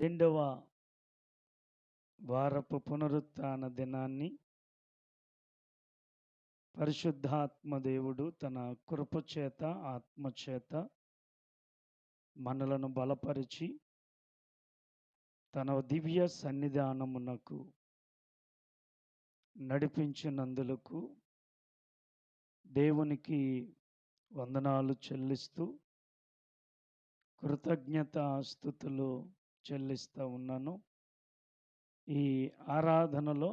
రెండవ వారపు పునరుత్థాన దినాన్ని పరిశుద్ధాత్మ దేవుడు తన కృపచేత ఆత్మచేత మనలను బలపరిచి తన దివ్య సన్నిధానమునకు నడిపించినందులకు దేవునికి వందనాలు చెల్లిస్తూ కృతజ్ఞతాస్తుతులు చెల్లిస్తూ ఉన్నాను. ఈ ఆరాధనలో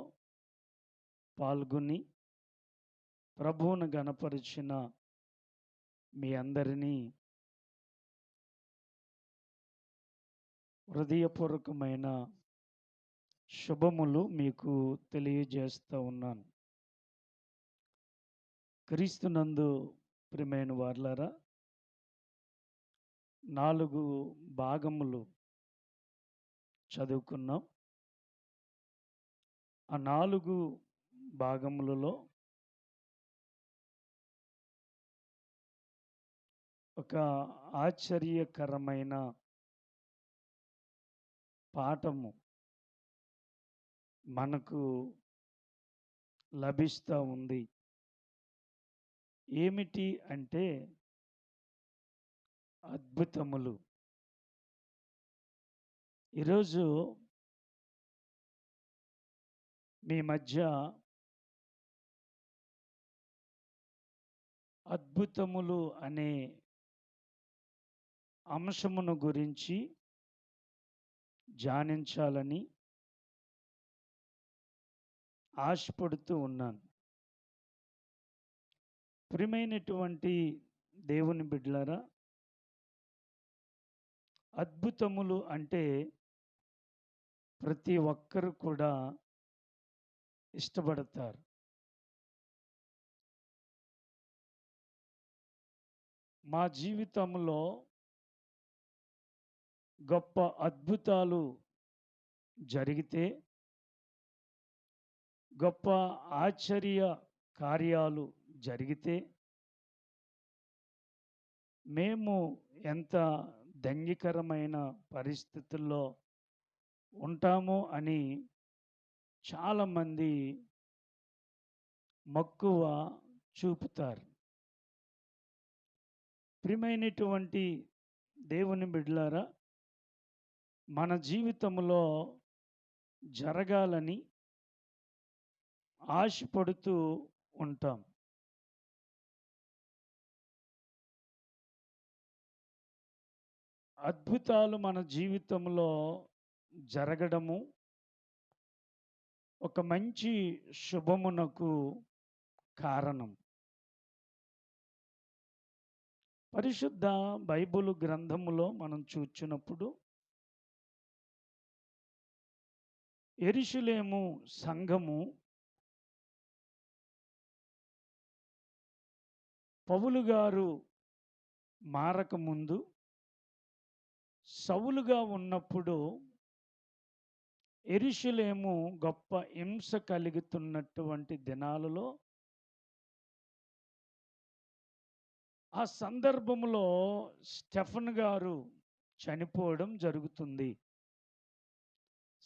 పాల్గొని ప్రభువును గణపరిచిన మీ అందరినీ హృదయపూర్వకమైన శుభములు మీకు తెలియజేస్తూ ఉన్నాను. క్రీస్తునందు ప్రియమైన వార్లారా, 4 భాగములు చదువుకున్నాం. ఆ 4 భాగములలో ఒక ఆశ్చర్యకరమైన పాఠము మనకు లభిస్తూ ఉంది. ఏమిటి అంటే అద్భుతములు. ఈరోజు మీ మధ్య అద్భుతములు అనే అంశమును గురించి ధ్యానించాలని ఆశపడుతూ ఉన్నాను. ప్రియమైనటువంటి దేవుని బిడ్డలారా, అద్భుతములు అంటే ప్రతి ఒక్కరు కూడా ఇష్టపడతారు. మా జీవితంలో గొప్ప అద్భుతాలు జరిగితే, గొప్ప ఆశ్చర్య కార్యాలు జరిగితే మేము ఎంత దంగికరమైన పరిస్థితుల్లో ఉంటామో అని చాలామంది మక్కువ చూపుతారు. ప్రియమైనటువంటి దేవుని బిడ్డలారా, మన జీవితంలో జరగాలని ఆశపడుతూ ఉంటాం. అద్భుతాలు మన జీవితంలో జరగడము ఒక మంచి శుభమునకు కారణం. పరిశుద్ధ బైబిల్ గ్రంథములో మనం చూచినప్పుడు యెరూషలేము సంఘము పౌలు గారు మారకముందు సౌలుగా ఉన్నప్పుడు యెరూషలేము గొప్ప హింస కలుగుతున్నటువంటి దినాలలో ఆ సందర్భంలో స్టెఫన్ గారు చనిపోవడం జరుగుతుంది.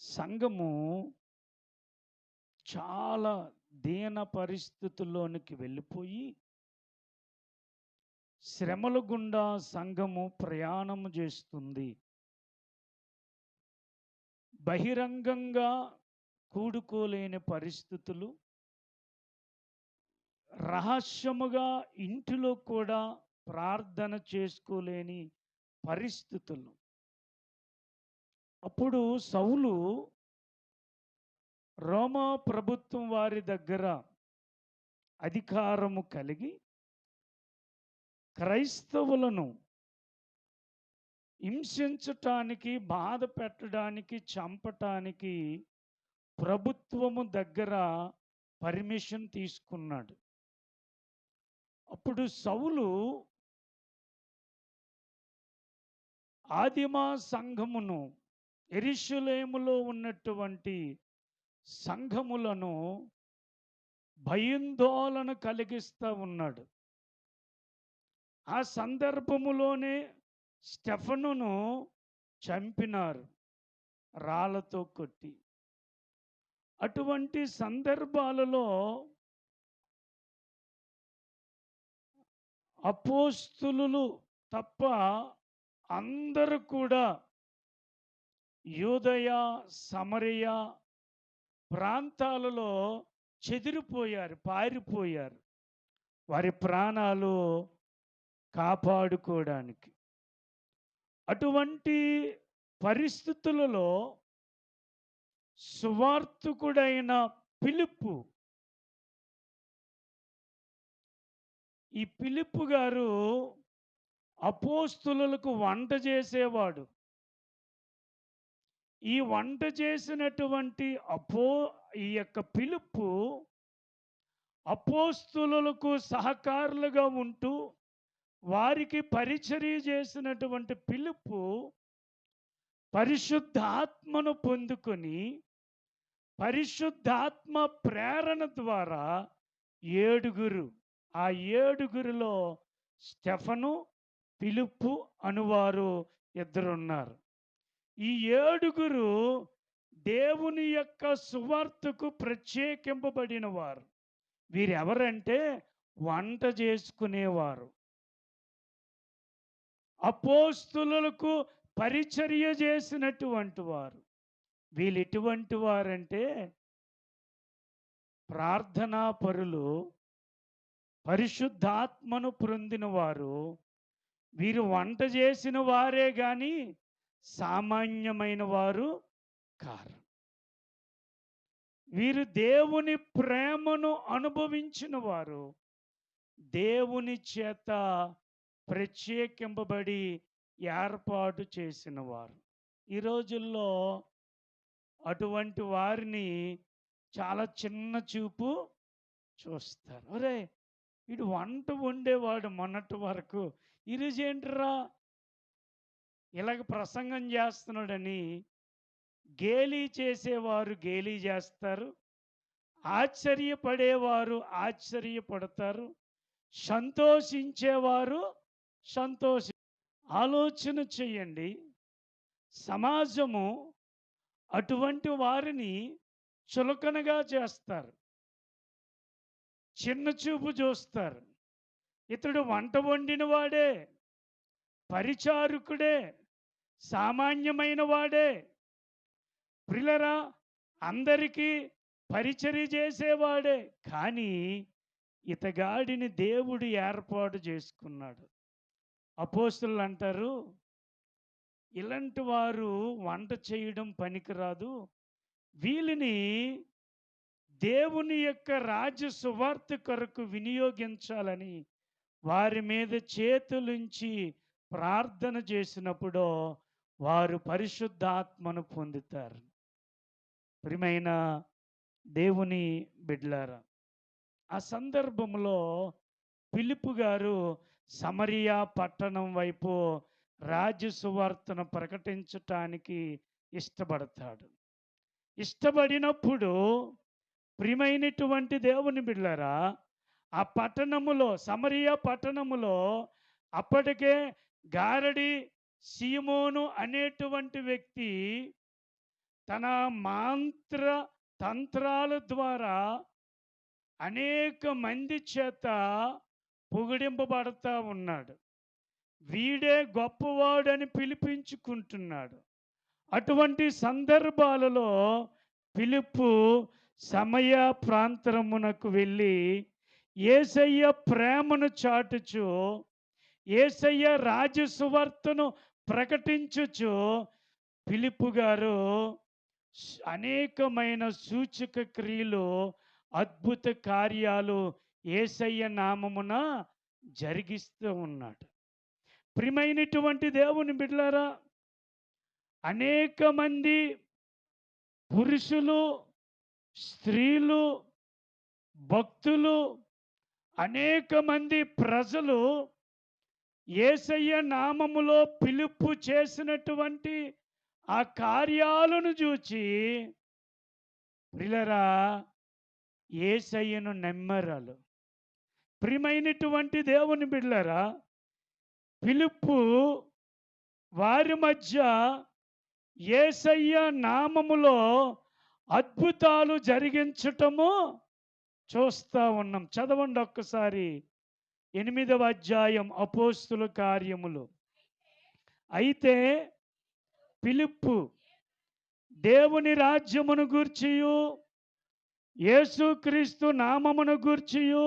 సంఘము చాలా దీన పరిస్థితుల్లోనికి వెళ్ళిపోయి శ్రమల గుండా సంఘము ప్రయాణం చేస్తుంది. బహిరంగంగా కూడుకోలేని పరిస్థితులు, రహస్యముగా ఇంటిలో కూడా ప్రార్థన చేసుకోలేని పరిస్థితులు. అప్పుడు సౌలు రోమా ప్రభుత్వం వారి దగ్గర అధికారము కలిగి క్రైస్తవులను హింసించటానికి, బాధ పెట్టడానికి, చంపటానికి ప్రభుత్వము దగ్గర పర్మిషన్ తీసుకున్నాడు. అప్పుడు సౌలు ఆదిమ సంఘమును, యెరూషలేములో ఉన్నటువంటి సంఘములను భయాందోళన కలిగిస్తూ ఉన్నాడు. ఆ సందర్భములోనే స్టెఫనును చంపినారు. రాళ్ళతో కొట్టి. అటువంటి సందర్భాలలో అపోస్తులు తప్ప అందరూ కూడా యూదయ, సమరయ ప్రాంతాలలో చెదిరిపోయారు, పారిపోయారు వారి ప్రాణాలు కాపాడుకోవడానికి. అటువంటి పరిస్థితులలో సువార్తికుడైన ఫిలిప్పు, ఈ ఫిలిప్పు గారు అపోస్తులకు వంట చేసేవాడు. ఈ వంట చేసినటువంటి ఈ యొక్క ఫిలిప్పు అపోస్తులకు సహకారులుగా ఉంటూ వారికి పరిచర్య చేసినటువంటి ఫిలిప్పు పరిశుద్ధాత్మను పొందుకొని పరిశుద్ధాత్మ ప్రేరణ ద్వారా ఆ ఏడుగురిలో స్టెఫను, ఫిలిప్పు అనువారు ఇద్దరున్నారు. ఈ ఏడుగురు దేవుని యొక్క సువార్తకు ప్రత్యేకింపబడిన వారు. వీరెవరంటే వంట చేసుకునేవారు, అపోస్తులకు పరిచర్య చేసినటువంటి వారు. వీళ్ళు ఎటువంటి వారంటే ప్రార్థనా పరులు, పరిశుద్ధాత్మను పొందిన వారు. వీరు వంట చేసిన వారే కానీ సామాన్యమైన వారు కారు. వీరు దేవుని ప్రేమను అనుభవించిన వారు, దేవుని చేత ప్రత్యేకింపబడి ఏర్పాటు చేసిన వారు. ఈ రోజుల్లో అటువంటి వారిని చాలా చిన్న చూపు చూస్తారు. ఒరే, వీడు వంట వండేవాడు మొన్నటి వరకు, ఈరోజు ఏంట్రా ఇలాగ ప్రసంగం చేస్తున్నాడని గేలీ చేసేవారు గేలీ చేస్తారు, ఆశ్చర్యపడేవారు ఆశ్చర్యపడతారు, సంతోషించేవారు ఆలోచన చెయ్యండి. సమాజము అటువంటి వారిని చులకనగా చేస్తారు, చిన్న చూపు చూస్తారు. ఇతడు వంట వండిన వాడే, పరిచారకుడే, సామాన్యమైన వాడే, ప్రియులారా అందరికీ పరిచర్య చేసేవాడే. కానీ ఇతగాడిని దేవుడు ఏర్పాటు చేసుకున్నాడు. అపోస్తులు అంటారు, ఇలాంటి వారు వంట చేయడం పనికిరాదు, వీళ్ళని దేవుని యొక్క రాజ్య సువార్త కొరకు వినియోగించాలని వారి మీద చేతులుంచి ప్రార్థన చేసినప్పుడు వారు పరిశుద్ధాత్మను పొందుతారు. ప్రియమైన దేవుని బిడ్డలారా, ఆ సందర్భంలో ఫిలిప్పు గారు సమరియా పట్టణం వైపు రాజ్య సువార్తను ప్రకటించటానికి ఇష్టపడతాడు. ఇష్టపడినప్పుడు ప్రియమైనటువంటి దేవుని బిడ్డలారా, ఆ పట్టణములో, సమరియా పట్టణములో అప్పటికే గారడి సీమోను అనేటువంటి వ్యక్తి తన మంత్ర తంత్రాల ద్వారా అనేక మంది చేత పొగిడింపబడతా ఉన్నాడు. వీడే గొప్పవాడని పిలిపించుకుంటున్నాడు. అటువంటి సందర్భాలలో ఫిలిప్పు సమయ ప్రాంతమునకు వెళ్ళి యేసయ్య ప్రేమను చాటుచు, యేసయ్య రాజ్య సువార్తను ప్రకటించుచు ఫిలిప్పు గారు అనేకమైన సూచక క్రియలు, అద్భుత కార్యాలు యేసయ్య నామమున జరిగిస్తూ ఉన్నాడు. ప్రియమైనటువంటి దేవుని బిడ్డలారా, అనేక మంది పురుషులు, స్త్రీలు, భక్తులు, అనేక మంది ప్రజలు యేసయ్య నామములో ఫిలిప్పు చేసినటువంటి ఆ కార్యాలను చూచి ప్రియులారా యేసయ్యను నమ్మరాలు. ప్రియమైనటువంటి దేవుని బిడ్డలారా, ఫిలిప్పు వారి మధ్య యేసయ్య నామములో అద్భుతాలు జరిగించటము చూస్తా ఉన్నాం. చదవండి ఒక్కసారి 8వ అధ్యాయం అపోస్తుల కార్యములు. అయితే ఫిలిప్పు దేవుని రాజ్యమును గూర్చియు యేసుక్రీస్తు నామమును గూర్చియు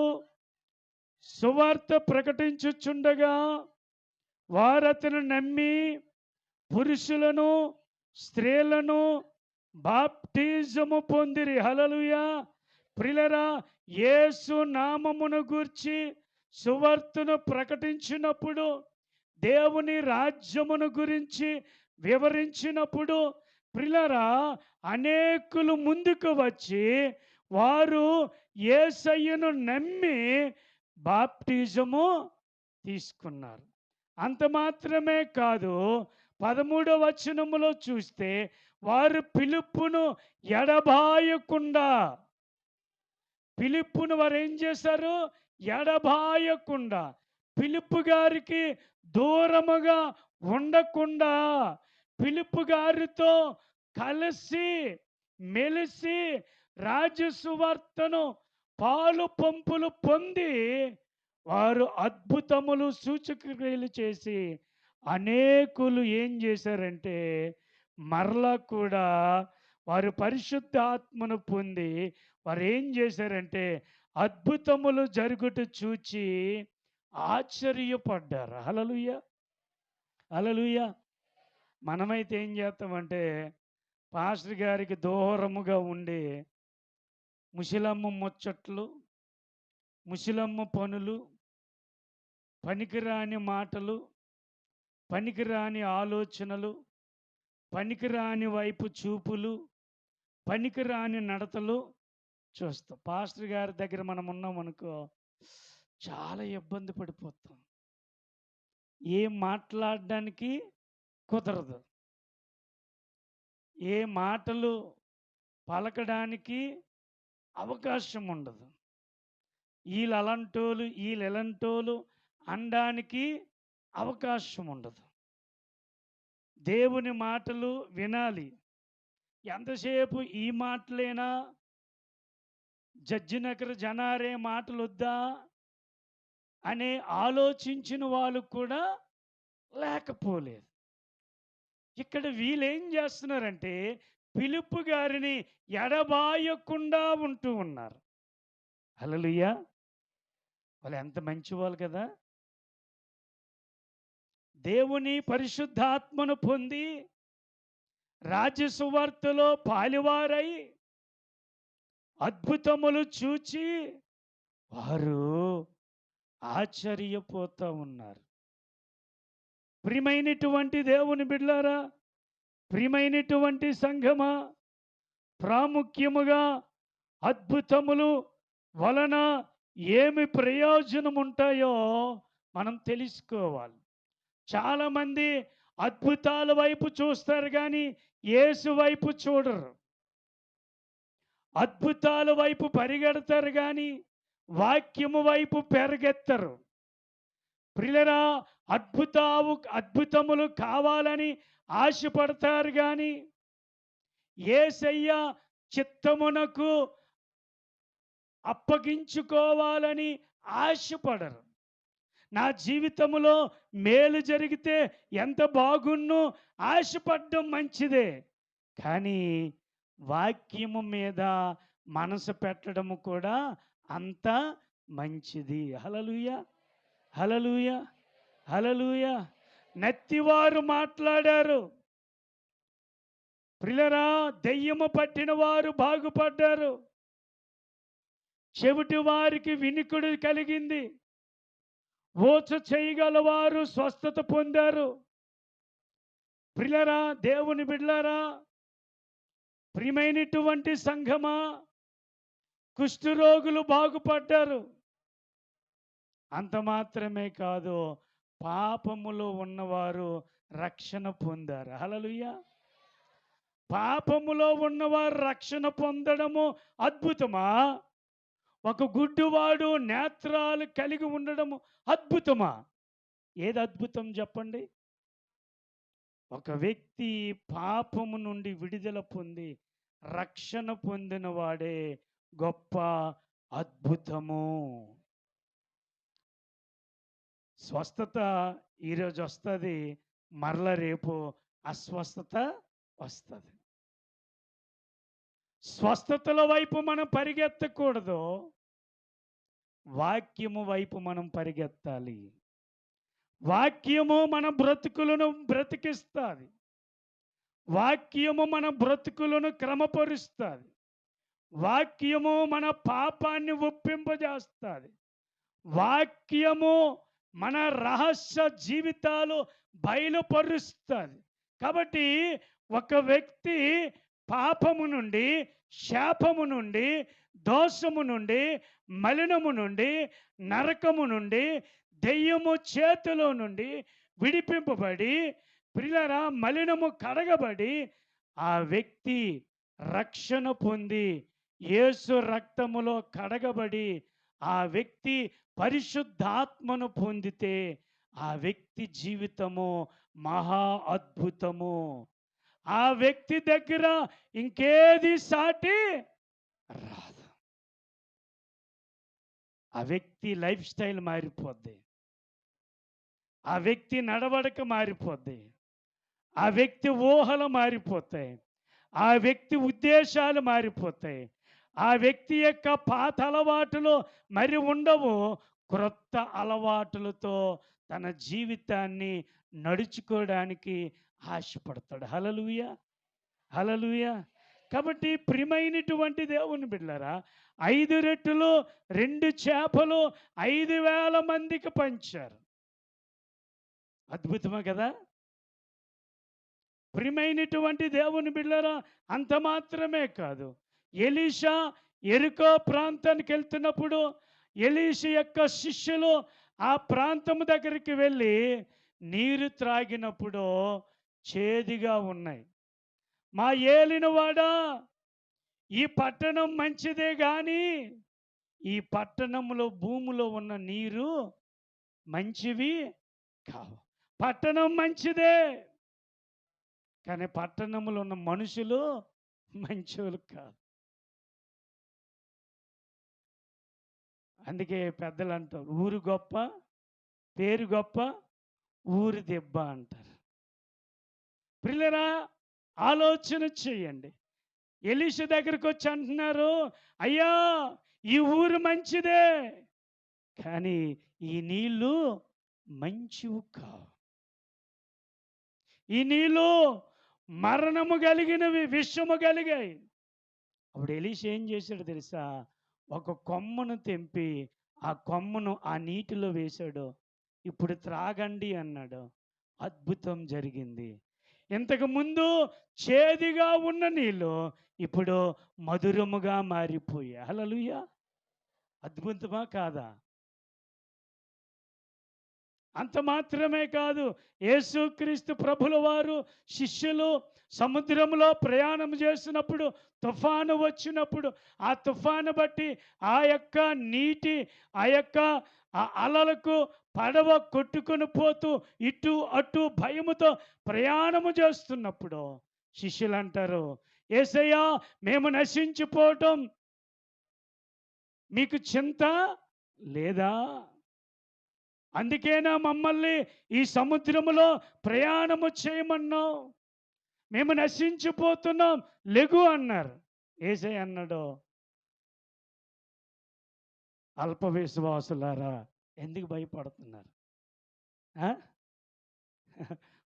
సువార్త ప్రకటించుచుండగా వారతను నమ్మి పురుషులను స్త్రీలను బాప్టిజము పొందిరి. హల్లెలూయా. ప్రియులారా, యేసు నామమును గూర్చి సువార్తను ప్రకటించినప్పుడు, దేవుని రాజ్యమును గురించి వివరించినప్పుడు, ప్రియులారా, అనేకులు ముందుకు వచ్చి వారు యేసయ్యను నమ్మి బాప్టిజము తీసుకున్నారు. అంత మాత్రమే కాదు, 13వ వచనములో చూస్తే వారు ఫిలిప్పును ఎడబాయకుండా, ఫిలిప్పును వారు ఏం చేశారు? ఎడబాయకుండా, ఫిలిప్పు గారికి దూరముగా ఉండకుండా, ఫిలిప్పు గారితో కలిసి మెలిసి రాజసువార్తను పాలు పంపులు పొంది వారు అద్భుతములు సూచక్రియలు చేసి అనేకులు ఏం చేశారంటే మరలా కూడా వారు పరిశుద్ధ ఆత్మను పొంది వారు ఏం చేశారంటే అద్భుతములు జరుగుట చూచి ఆశ్చర్యపడ్డారు. హల్లెలూయా, హల్లెలూయా. మనమైతే ఏం చేస్తామంటే పాస్టర్ గారికి దూరముగా ఉండి ముసలమ్మ ముచ్చట్లు, ముసలమ్మ పనులు, పనికిరాని మాటలు, పనికిరాని ఆలోచనలు, పనికిరాని వైపు చూపులు, పనికిరాని నడతలు చూస్తాం. పాస్టర్ గారి దగ్గర మనం ఉన్నాం అనుకో, చాలా ఇబ్బంది పడిపోతాం. ఏం మాట్లాడడానికి కుదరదు, ఏ మాటలు పలకడానికి అవకాశం ఉండదు. వీళ్ళు అలాంటోళ్ళు, వీళ్ళు ఎలాంటోళ్ళు అనడానికి అవకాశం ఉండదు. దేవుని మాటలు వినాలి. ఎంతసేపు ఈ మాటలేనా, జడ్జినగర్ జనారే మాటలు వద్దా అనే ఆలోచించిన వాళ్ళు కూడా లేకపోలేదు. ఇక్కడ వీళ్ళేం చేస్తున్నారంటే ఫిలిప్పు గారిని ఎడబాయకుండా ఉంటూ ఉన్నారు. హల్లెలూయా. వాళ్ళు ఎంత మంచివాళ్ళు కదా. దేవుని పరిశుద్ధాత్మను పొంది రాజ్యసువార్తలో పాలివారై అద్భుతములు చూచి వారు ఆశ్చర్యపోతూ ఉన్నారు. ప్రియమైనటువంటి దేవుని బిడ్డలారా, ప్రియమైనటువంటి సంఘమా, ప్రాముఖ్యముగా అద్భుతములు వలన ఏమి ప్రయోజనం ఉంటాయో మనం తెలుసుకోవాలి. చాలామంది అద్భుతాల వైపు చూస్తారు కానీ యేసు వైపు చూడరు. అద్భుతాల వైపు పరిగెడతారు కానీ వాక్యము వైపు పెరగెత్తరు. ప్రియులారా, అద్భుతములు కావాలని ఆశపడతారు కానీ యేసయ్య చిత్తమునకు అప్పగించుకోవాలని ఆశపడరు. నా జీవితంలో మేలు జరిగితే ఎంత బాగున్నో ఆశపడడం మంచిదే, కానీ వాక్యము మీద మనసు పెట్టడము కూడా అంత మంచిది. హల్లెలూయా, హల్లెలూయా, హల్లెలూయా. నత్తివారు మాట్లాడారు. ప్రియులారా, దెయ్యము పట్టిన వారు బాగుపడ్డారు. చెవిటి వారికి వినికుడు కలిగింది. ఓచ చేయగలవారు స్వస్థత పొందారు. ప్రియులారా, దేవుని బిడ్డలారా, ప్రియమైనటువంటి సంఘమా, కుష్ఠరోగులు బాగుపడ్డారు. అంత మాత్రమే కాదు, పాపములో ఉన్నవారు రక్షణ పొందారు. హల్లెలూయా. పాపములో ఉన్నవారు రక్షణ పొందడము అద్భుతమా? ఒక గుడ్డివాడు నేత్రాలు కలిగి ఉండడము అద్భుతమా? ఏది అద్భుతం చెప్పండి? ఒక వ్యక్తి పాపము నుండి విడుదల పొంది రక్షణ పొందిన వాడే గొప్ప అద్భుతము. స్వస్థత ఈరోజు వస్తుంది, మరల రేపు అస్వస్థత వస్తుంది. స్వస్థతల వైపు మనం పరిగెత్తకూడదు, వాక్యము వైపు మనం పరిగెత్తాలి. వాక్యము మన బ్రతుకులను బ్రతికిస్తుంది. వాక్యము మన బ్రతుకులను క్రమపరుస్తుంది. వాక్యము మన పాపాన్ని ఒప్పింపజేస్తుంది. వాక్యము మన రహస్య జీవితాలు బయలుపరుస్తుంది. కాబట్టి ఒక వ్యక్తి పాపము నుండి, శాపము నుండి, దోషము నుండి, మలినము నుండి, నరకము నుండి, దెయ్యము చేతిలో నుండి విడిపింపబడి, ప్రియులారా, మలినము కడగబడి ఆ వ్యక్తి రక్షణ పొంది యేసు రక్తములో కడగబడి ఆ వ్యక్తి పరిశుద్ధాత్మను పొందితే ఆ వ్యక్తి జీవితము మహా అద్భుతము. ఆ వ్యక్తి దగ్గర ఇంకేది సాటి రాదు. ఆ వ్యక్తి లైఫ్ స్టైల్ మారిపోద్ది. ఆ వ్యక్తి నడవడిక మారిపోద్ది. ఆ వ్యక్తి ఊహలు మారిపోతాయి. ఆ వ్యక్తి ఉద్దేశాలు మారిపోతాయి. ఆ వ్యక్తి యొక్క పాత అలవాటులు మరి ఉండవు. క్రొత్త అలవాటులతో తన జీవితాన్ని నడుచుకోవడానికి ఆశపడతాడు. హల్లెలూయా, హల్లెలూయా. కాబట్టి ప్రియమైనటువంటి దేవుని బిడ్డలారా, 5 రొట్టెలు 2 చేపలు 5,000 మందికి పంచారు. అద్భుతమే కదా. ప్రియమైనటువంటి దేవుని బిడ్డలారా, అంత మాత్రమే కాదు, ఎలీషా యెరికో ప్రాంతానికి వెళ్తున్నప్పుడు ఎలీషా యొక్క శిష్యులు ఆ ప్రాంతము దగ్గరికి వెళ్ళి నీరు త్రాగినప్పుడు చేదుగా ఉన్నాయి. మా ఏలినవాడా, ఈ పట్టణం మంచిదే కానీ ఈ పట్టణంలో భూమిలో ఉన్న నీరు మంచివి కావు. పట్టణం మంచిదే కానీ పట్టణంలో ఉన్న మనుషులు మంచోళ్ళు కాదు. అందుకే పెద్దలు అంటారు, ఊరు గొప్ప పేరు గొప్ప ఊరు దెబ్బ అంటారు. ప్రియులారా, ఆలోచన చేయండి. ఎలీషా దగ్గరికి వచ్చి అంటున్నారు, అయ్యా ఈ ఊరు మంచిదే కానీ ఈ నీళ్ళు మంచివి కావు. ఈ నీళ్ళు మరణము కలిగినవి, విషము కలిగాయి. అప్పుడు ఎలీషా ఏం చేశాడు తెలుసా? ఒక కొమ్మను తెంపి ఆ కొమ్మను ఆ నీటిలో వేశాడు. ఇప్పుడు త్రాగండి అన్నాడు. అద్భుతం జరిగింది. ఇంతకు ముందు చేదుగా ఉన్న నీళ్ళు ఇప్పుడు మధురముగా మారిపోయాయి. హల్లెలూయా. అద్భుతమా కాదా? అంత మాత్రమే కాదు, యేసుక్రీస్తు ప్రభుల వారు శిష్యులు సముద్రంలో ప్రయాణం చేసినప్పుడు తుఫాను వచ్చినప్పుడు ఆ తుఫాను బట్టి ఆ యొక్క నీటి ఆ యొక్క ఆ అలలకు పడవ కొట్టుకొని పోతూ ఇటు అటు భయముతో ప్రయాణము చేస్తున్నప్పుడు శిష్యులు అంటారు, యేసయ్యా మేము నశించిపోవటం మీకు చింత లేదా? అందుకేనా మమ్మల్ని ఈ సముద్రములో ప్రయాణము చేయమన్నావు? మేము నశించిపోతున్నాం, లెగు అన్నారు. యేసయ్య అన్నాడు, అల్ప విశ్వాసులారా ఎందుకు భయపడుతున్నారు? ఆ?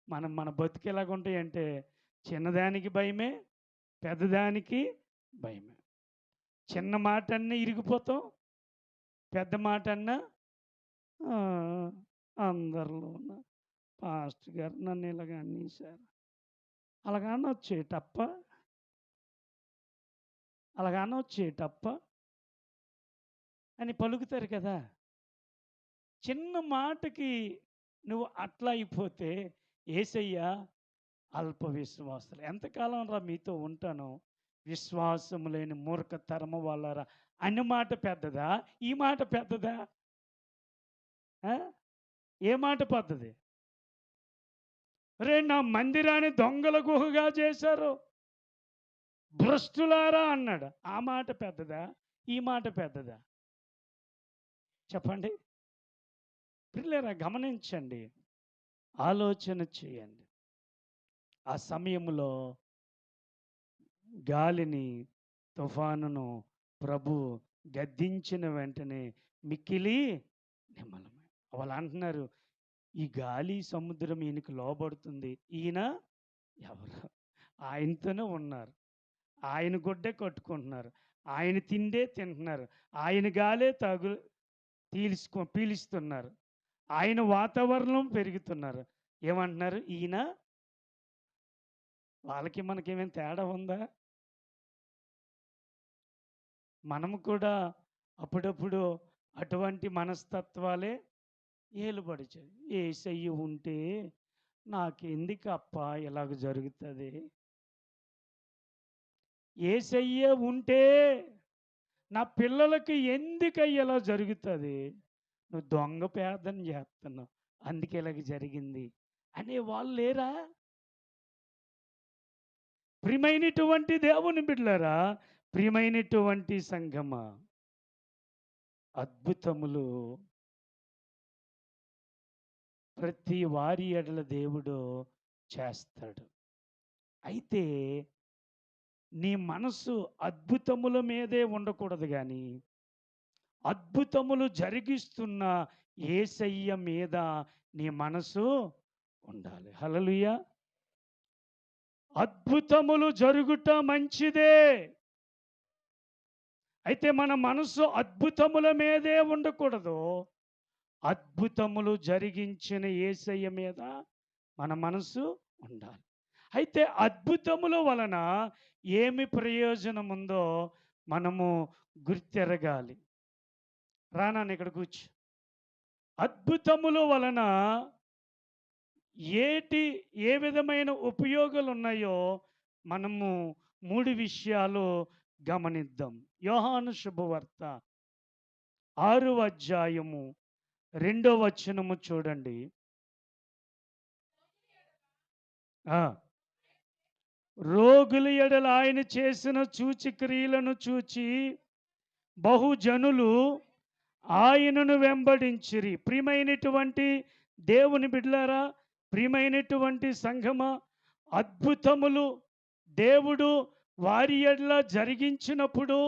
మన బతుకు ఎలాగుంటాయి అంటే, చిన్నదానికి భయమే, పెద్దదానికి భయమే. చిన్న మాట అన్నా ఇరిగిపోతాం, పెద్ద మాట అన్నా అందరిలో ఉన్న పాస్టర్ గారు నన్ను ఇలాగ అనేసారు, అలాగనొచ్చేటప్ప అలాగనొచ్చేటప్ప అని పలుకుతారు కదా. చిన్న మాటకి నువ్వు అట్లా అయిపోతే యేసయ్య అల్ప విశ్వాసులు ఎంతకాలం రా మీతో ఉంటాను, విశ్వాసము లేని మూర్ఖతరము వాళ్ళరా అన్ని మాట పెద్దదా, ఈ మాట పెద్దదా? ఏ మాట పెద్దది? నా మందిరాన్ని దొంగల గుహగా చేశారు, భ్రష్టులారా అన్నాడు. ఆ మాట పెద్దదా, ఈ మాట పెద్దదా? చెప్పండి. పిల్లరా గమనించండి, ఆలోచన చేయండి. ఆ సమయంలో గాలిని, తుఫానును ప్రభు గద్దించిన వెంటనే మిక్కిలి నిమ్మలమే. వాళ్ళు అంటున్నారు, ఈ గాలి సముద్రం ఈయనకి లోబడుతుంది, ఈయన ఎవరు? ఆయనతోనే ఉన్నారు, ఆయన గుడ్డే కట్టుకుంటున్నారు, ఆయన తిండే తింటున్నారు, ఆయన గాలే పీలుస్తున్నారు, ఆయన వాతావరణం పెరుగుతున్నారు. ఏమంటున్నారు? ఈయన. వాళ్ళకి మనకేమైనా తేడా ఉందా? మనము కూడా అప్పుడప్పుడు అటువంటి మనస్తత్వాలే ఏలుబడిచాయి. యేసయ్య ఉంటే నాకెందుకప్ప ఇలాగ జరుగుతుంది? యేసయ్య ఉంటే నా పిల్లలకి ఎందుకయ్య ఇలా జరుగుతుంది? నువ్వు దొంగ ప్రార్థన చేస్తున్నావు, అందుకే ఇలాగ జరిగింది అనే వాళ్ళు లేరా? ప్రియమైనటువంటి దేవుని బిడ్డలారా, ప్రియమైనటువంటి సంఘమా, అద్భుతములు ప్రతి వారి ఎడల దేవుడు చేస్తాడు. అయితే నీ మనసు అద్భుతముల మీదే ఉండకూడదు కానీ, అద్భుతములు జరిగిస్తున్న యేసయ్య మీద నీ మనసు ఉండాలి. హల్లెలూయా. అద్భుతములు జరుగుట మంచిదే, అయితే మన మనసు అద్భుతముల మీదే ఉండకూడదు. అద్భుతములు జరిగించిన యేసయ్య మీద మన మనసు ఉండాలి. అయితే అద్భుతముల వలన ఏమి ప్రయోజనం ఉందో మనము గుర్తెరగాలి. రానాన్న ఇక్కడ కూర్చో. అద్భుతముల వలన ఏ విధమైన ఉపయోగాలు ఉన్నాయో మనము 3 విషయాలు గమనిద్దాం. యోహాను శుభవార్త 6వ అధ్యాయము 2వ వచనము చూడండి. రోగుల ఎడల ఆయన చేసిన సూచక్రియలను చూచి బహుజనులు ఆయనను వెంబడించిరి. ప్రియమైనటువంటి దేవుని బిడ్డలారా, ప్రియమైనటువంటి సంఘమా, అద్భుతములు దేవుడు వారి ఎడల జరిగించినప్పుడు,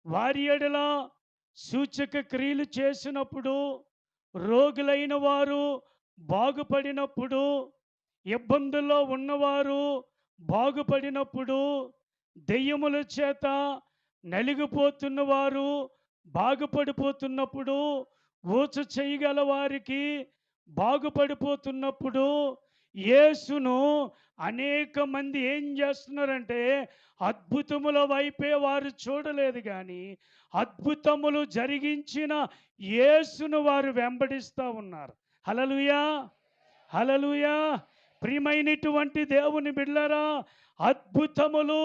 వారి ఎడల సూచక క్రియలు చేసినప్పుడు, రోగులైన వారు బాగుపడినప్పుడు, ఇబ్బందుల్లో ఉన్నవారు బాగుపడినప్పుడు, దెయ్యముల చేత నలిగిపోతున్న వారు బాగుపడిపోతున్నప్పుడు, ఊచ చేయగల వారికి బాగుపడిపోతున్నప్పుడు, యేసును అనేక మంది ఏం చేస్తున్నారంటే అద్భుతముల వైపే వారు చూడలేదు కానీ, అద్భుతములు జరిగించిన యేసును వారు వెంబడిస్తూ ఉన్నారు. హల్లెలూయా, హల్లెలూయా. ప్రియమైనటువంటి దేవుని బిడ్డలారా, అద్భుతములు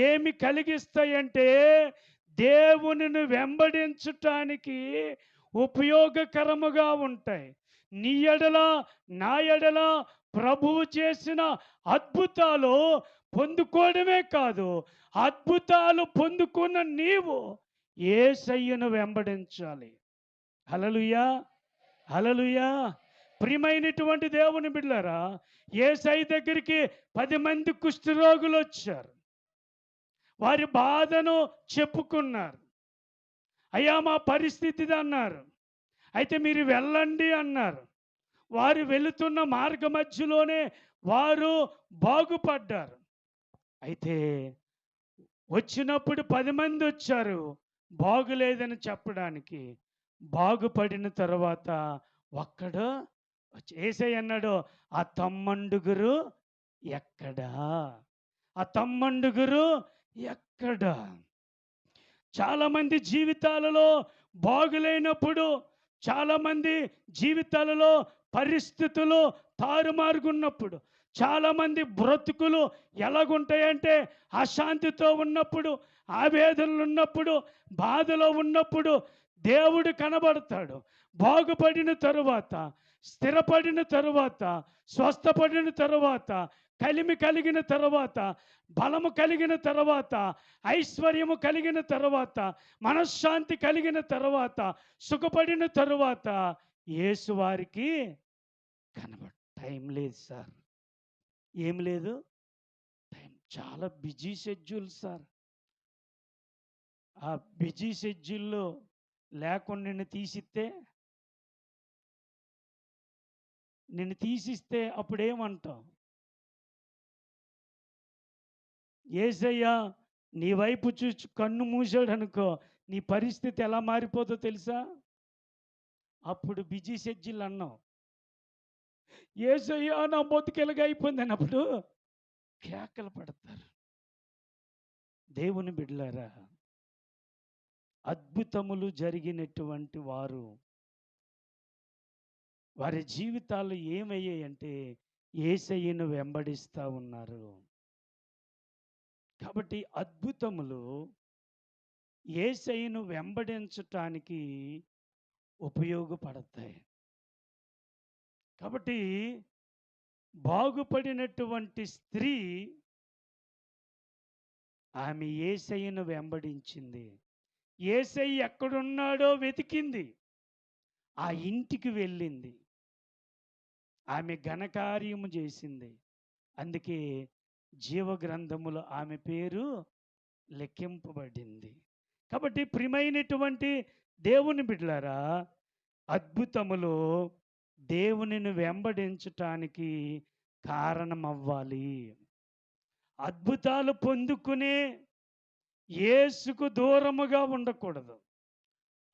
ఏమి కలిగిస్తాయంటే దేవునిని వెంబడించటానికి ఉపయోగకరముగా ఉంటాయి. నీ ఎడల నా ఎడల ప్రభువు చేసిన అద్భుతాలు పొందుకోవడమే కాదు, అద్భుతాలు పొందుకున్న నీవు యేసయ్యను వెంబడించాలి. హల్లెలూయా, హల్లెలూయా. ప్రియమైనటువంటి దేవుని బిడ్డలారా, యేసయ్య దగ్గరికి 10 మంది కుష్ఠరోగులు వచ్చారు. వారి బాధను చెప్పుకున్నారు. అయ్యా మా పరిస్థితి అన్నారు. అయితే మీరు వెళ్ళండి అన్నారు. వారు వెళుతున్న మార్గ మధ్యలోనే వారు బాగుపడ్డారు. అయితే వచ్చినప్పుడు 10 మంది వచ్చారు బాగులేదని చెప్పడానికి. బాగుపడిన తర్వాత ఒక్కడు యేసయ్య అన్నాడు, ఆ తమ్మండుగురు ఎక్కడా? ఆ తమ్మండుగురు ఎక్కడా? చాలామంది జీవితాలలో బాగులేనప్పుడు, చాలామంది జీవితాలలో పరిస్థితులు తారుమారుగున్నప్పుడు, చాలామంది బ్రతుకులు ఎలాగుంటాయంటే అశాంతితో ఉన్నప్పుడు, ఆవేదనలు ఉన్నప్పుడు, బాధలో ఉన్నప్పుడు దేవుడు కనబడతాడు. బాగుపడిన తరువాత స్థిరపడిన తరువాత, స్వస్థపడిన తరువాత, కలిమి కలిగిన తరువాత, బలము కలిగిన తరువాత, ఐశ్వర్యము కలిగిన తరువాత, మనశ్శాంతి కలిగిన తరువాత, సుఖపడిన తరువాత యేసు వారికి టైం లేదు సార్. ఏం లేదు? టైం. చాలా బిజీ షెడ్యూల్ సార్. ఆ బిజీ షెడ్యూల్లో లేకుండా నిన్ను తీసిస్తే అప్పుడేమంటావు? యేసయ్య నీ వైపు చూచి కన్ను మూసాడు అనుకో, నీ పరిస్థితి ఎలా మారిపోతుందో తెలుసా? అప్పుడు బిజీ షెడ్యూల్ అన్నావు. యేసయ్య నా బతుకెలాగా అయిపోయింది అన్నప్పుడు కేకలు పడతారు. దేవుని బిడ్డలారా, అద్భుతములు జరిగినటువంటి వారి జీవితాలు ఏమయ్యాయంటే యేసయ్యను వెంబడిస్తూ ఉన్నారు. కాబట్టి అద్భుతములు యేసయ్యను వెంబడించటానికి ఉపయోగపడతాయి. కాబట్టి బాగుపడినటువంటి స్త్రీ ఆమె యేసయ్యను వెంబడించింది. యేసయ్య ఎక్కడున్నాడో వెతికింది, ఆ ఇంటికి వెళ్ళింది, ఆమె ఘనకార్యము చేసింది. అందుకే జీవగ్రంథములో ఆమె పేరు లెక్కింపబడింది. కాబట్టి ప్రియమైనటువంటి దేవుని బిడ్డలారా, అద్భుతములు దేవునిని వెంబడించటానికి కారణమవ్వాలి. అద్భుతాలు పొందుకునే యేసుకు దూరముగా ఉండకూడదు.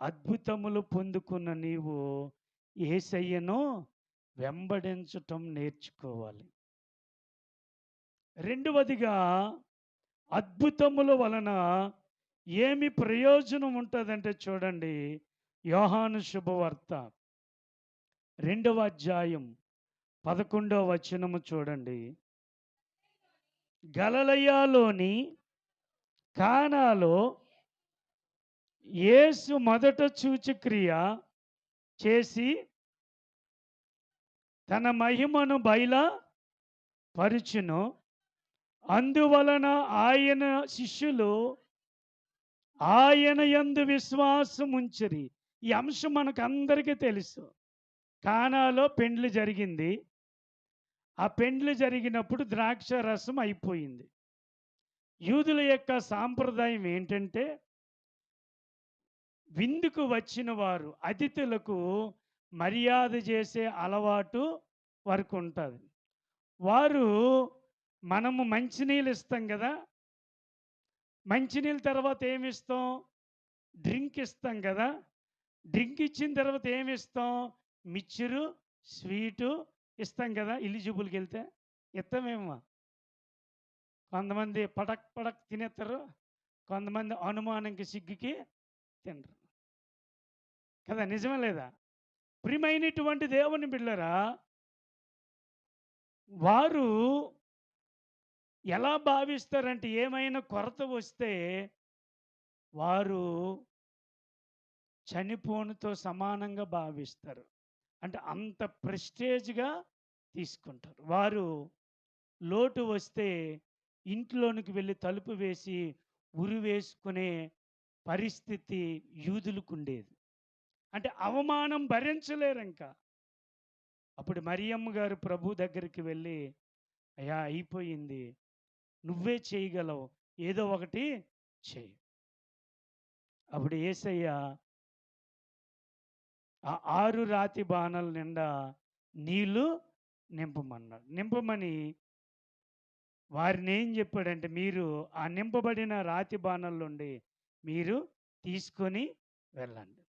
అద్భుతములు పొందుకున్న నీవు యేసయ్యను వెంబడించటం నేర్చుకోవాలి. రెండవదిగా, అద్భుతముల వలన ఏమి ప్రయోజనం ఉంటుందంటే చూడండి, యోహాను శుభవార్త 2వ అధ్యాయం 11వ వచనము చూడండి. గలిలయలోని కానాలో యేసు మొదట సూచక్రియ చేసి తన మహిమను బయలుపరచును. అందువలన ఆయన శిష్యులు ఆయన యందు విశ్వాసం ఉంచిరి. ఈ అంశం మనకు అందరికీ తెలుసు. కానాలో పెండ్లి జరిగింది. ఆ పెండ్లి జరిగినప్పుడు ద్రాక్ష రసం అయిపోయింది. యూదుల యొక్క సాంప్రదాయం ఏంటంటే, విందుకు వచ్చిన వారు అతిథులకు మర్యాద చేసే అలవాటు వారికి ఉంటుంది. మనము మంచినీళ్ళు ఇస్తాం కదా, మంచినీళ్ళ తర్వాత ఏమిస్తాం? డ్రింక్ ఇస్తాం కదా. డ్రింక్ ఇచ్చిన తర్వాత ఏమిస్తాం? మిక్చరు, స్వీటు ఇస్తాం కదా. ఎలిజిబుల్కి వెళ్తే ఇస్తామేమో. కొంతమంది పడక్ పడక్ తినేస్తారు, కొంతమంది అనుమానంకి సిగ్గుకి తినరు కదా. నిజమే లేదా? ప్రియమైనటువంటి దేవుని బిడ్డలారా, వారు ఎలా భావిస్తారంటే, ఏమైనా కొరత వస్తే వారు చనిపోనుతో సమానంగా భావిస్తారు. అంటే అంత ప్రెస్టేజ్గా తీసుకుంటారు. వారు లోటు వస్తే ఇంట్లోనికి వెళ్ళి తలుపు వేసి ఉరి వేసుకునే పరిస్థితి యూదులకు ఉండేది. అంటే అవమానం భరించలేరు ఇంకా. అప్పుడు మరియమ్మ గారు ప్రభు దగ్గరికి వెళ్ళి, అయ్యా అయిపోయింది, నువ్వే చేయగలవు, ఏదో ఒకటి చేయి. అప్పుడు యేసయ్య ఆ 6 రాతి బాణల నిండా నీళ్లు నింపమన్నాడు. నింపమని వారిని ఏం చెప్పాడంటే, మీరు ఆ నింపబడిన రాతి బాణల్లోండి మీరు తీసుకొని వెళ్ళండి.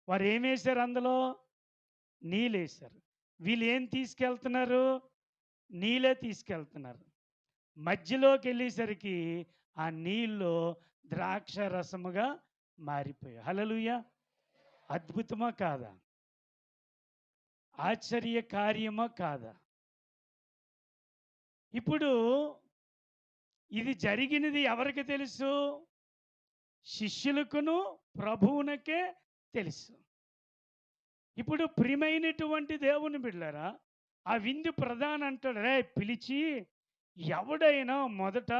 వారు ఏం వేశారు? అందులో నీళ్ళు వేశారు. వీళ్ళు ఏం తీసుకెళ్తున్నారు? నీళ్ళే తీసుకెళ్తున్నారు. మధ్యలోకి వెళ్ళేసరికి ఆ నీళ్ళు ద్రాక్ష రసముగా మారిపోయాయి. హల్లెలూయా! అద్భుతమా కాదా? ఆశ్చర్య కార్యమా కాదా? ఇప్పుడు ఇది జరిగినది ఎవరికి తెలుసు? శిష్యులకును ప్రభువునకే తెలుసు. ఇప్పుడు ప్రియమైనటువంటి దేవుని బిడ్డలారా, ఆ విందు ప్రధాని అంటాడు, రే పిలిచి ఎవడైనా మొదట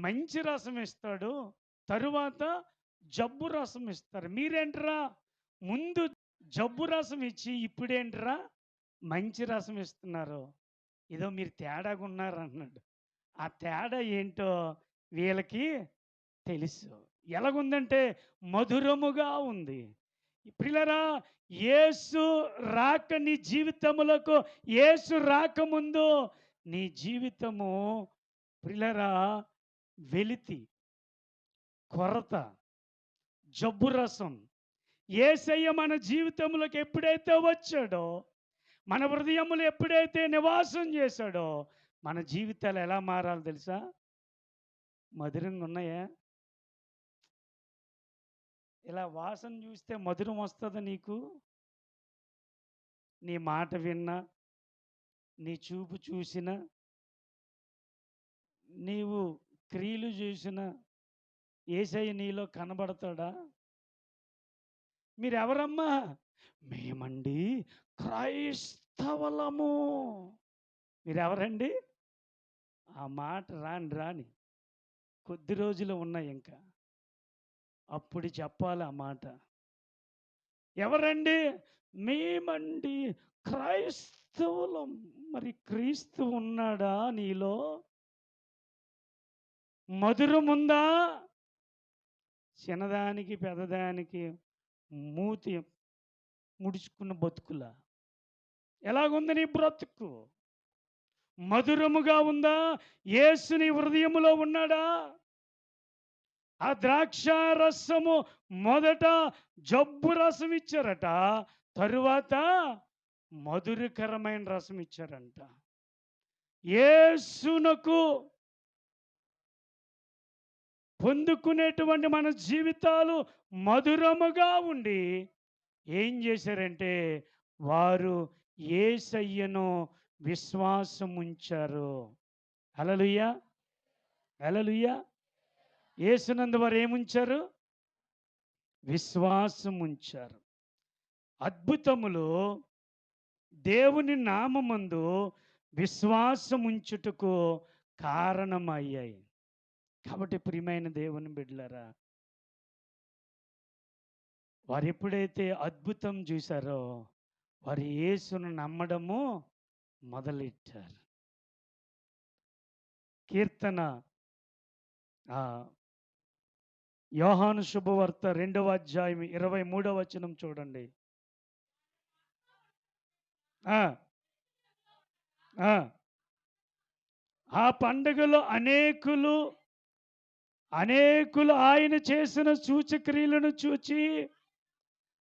మంచి రసం ఇస్తాడు, తరువాత జబ్బు రసం ఇస్తారు. మీరేంట్రా ముందు జబ్బు రసం ఇచ్చి ఇప్పుడేంట్రా మంచి రసం ఇస్తున్నారు? ఏదో మీరు తేడాగా ఉన్నారు అన్నాడు. ఆ తేడా ఏంటో వీళ్ళకి తెలుసు. ఎలాగుందంటే మధురముగా ఉంది. ప్రియులారా, యేసు రాక నీ జీవితములకు, యేసు రాకముందు నీ జీవితము ప్రియులారా వెలితి, కొరత, జబ్బు రసం. యేసయ్య మన జీవితములకు ఎప్పుడైతే వచ్చాడో, మన హృదయములు ఎప్పుడైతే నివాసం చేశాడో, మన జీవితాలు ఎలా మారాలో తెలుసా? మధురంగా ఉన్నాయా? ఇలా వాసన చూస్తే మధురం వస్తుందా నీకు? నీ మాట విన్నా, నీ చూపు చూసినా, నీవు క్రియలు చూసినా యేసయ్య నీలో కనబడతాడా? మీరెవరమ్మా? మేమండి క్రైస్తవులము. మీరెవరండి? ఆ మాట రాని కొద్ది రోజులు ఉన్నాయి ఇంకా, అప్పుడు చెప్పాలి ఆ మాట. ఎవరండి? మేమండి క్రైస్తవులం. మరి క్రీస్తు ఉన్నాడా నీలో? మధురముందా? చిన్నదానికి పెద్దదానికి మూతి ముడుచుకున్న బతుకులా? ఎలాగుంది నీ బ్రతుకు? మధురముగా ఉందా? యేసు నీ హృదయములో ఉన్నాడా? ఆ ద్రాక్ష రసము మొదట జబ్బు రసం ఇచ్చారట, తరువాత మధురకరమైన రసం ఇచ్చారంట. యేసునకు పొందుకునేటువంటి మన జీవితాలు మధురముగా ఉండి ఏం చేశారంటే, వారు యేసయ్యను విశ్వాసం ఉంచారు. హల్లెలూయా, హల్లెలూయా. యేసునందు వారు ఏముంచారు? విశ్వాసం ఉంచారు. అద్భుతములు దేవుని నామమందు విశ్వాసం ఉంచుటకు కారణమయ్యాయి. కాబట్టి ప్రియమైన దేవుని బిడ్డలారా, వారు ఎప్పుడైతే అద్భుతం చూశారో వారు యేసును నమ్మడము మొదలెట్టారు. కీర్తన యోహాను శుభవార్త 2వ అధ్యాయం 23వ వచనం చూడండి. ఆ ఆ పండుగలో అనేకులు ఆయన చేసిన సూచక్రియలను చూచి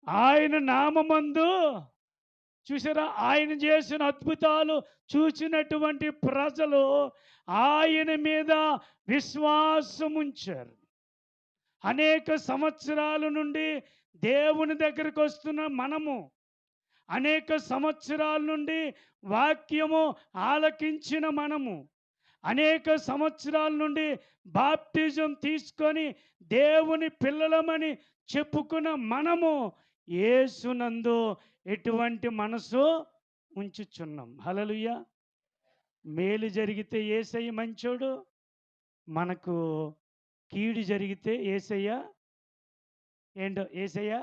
ఆయన నామమందు, చూసారా, ఆయన చేసిన అద్భుతాలు చూసినటువంటి ప్రజలు ఆయన మీద విశ్వాసం ఉంచారు. అనేక సంవత్సరాల నుండి దేవుని దగ్గరికి వస్తున్న మనము, అనేక సంవత్సరాల నుండి వాక్యము ఆలకించిన మనము, అనేక సంవత్సరాల నుండి బాప్టిజం తీసుకొని దేవుని పిల్లలమని చెప్పుకున్న మనము యేసునందు ఎటువంటి మనసు ఉంచుచున్నాం. హల్లెలూయా. మేలు జరిగితే యేసయ్య మంచోడు, మనకు కీడు జరిగితే యేసయ్య ఏంటో, యేసయ్య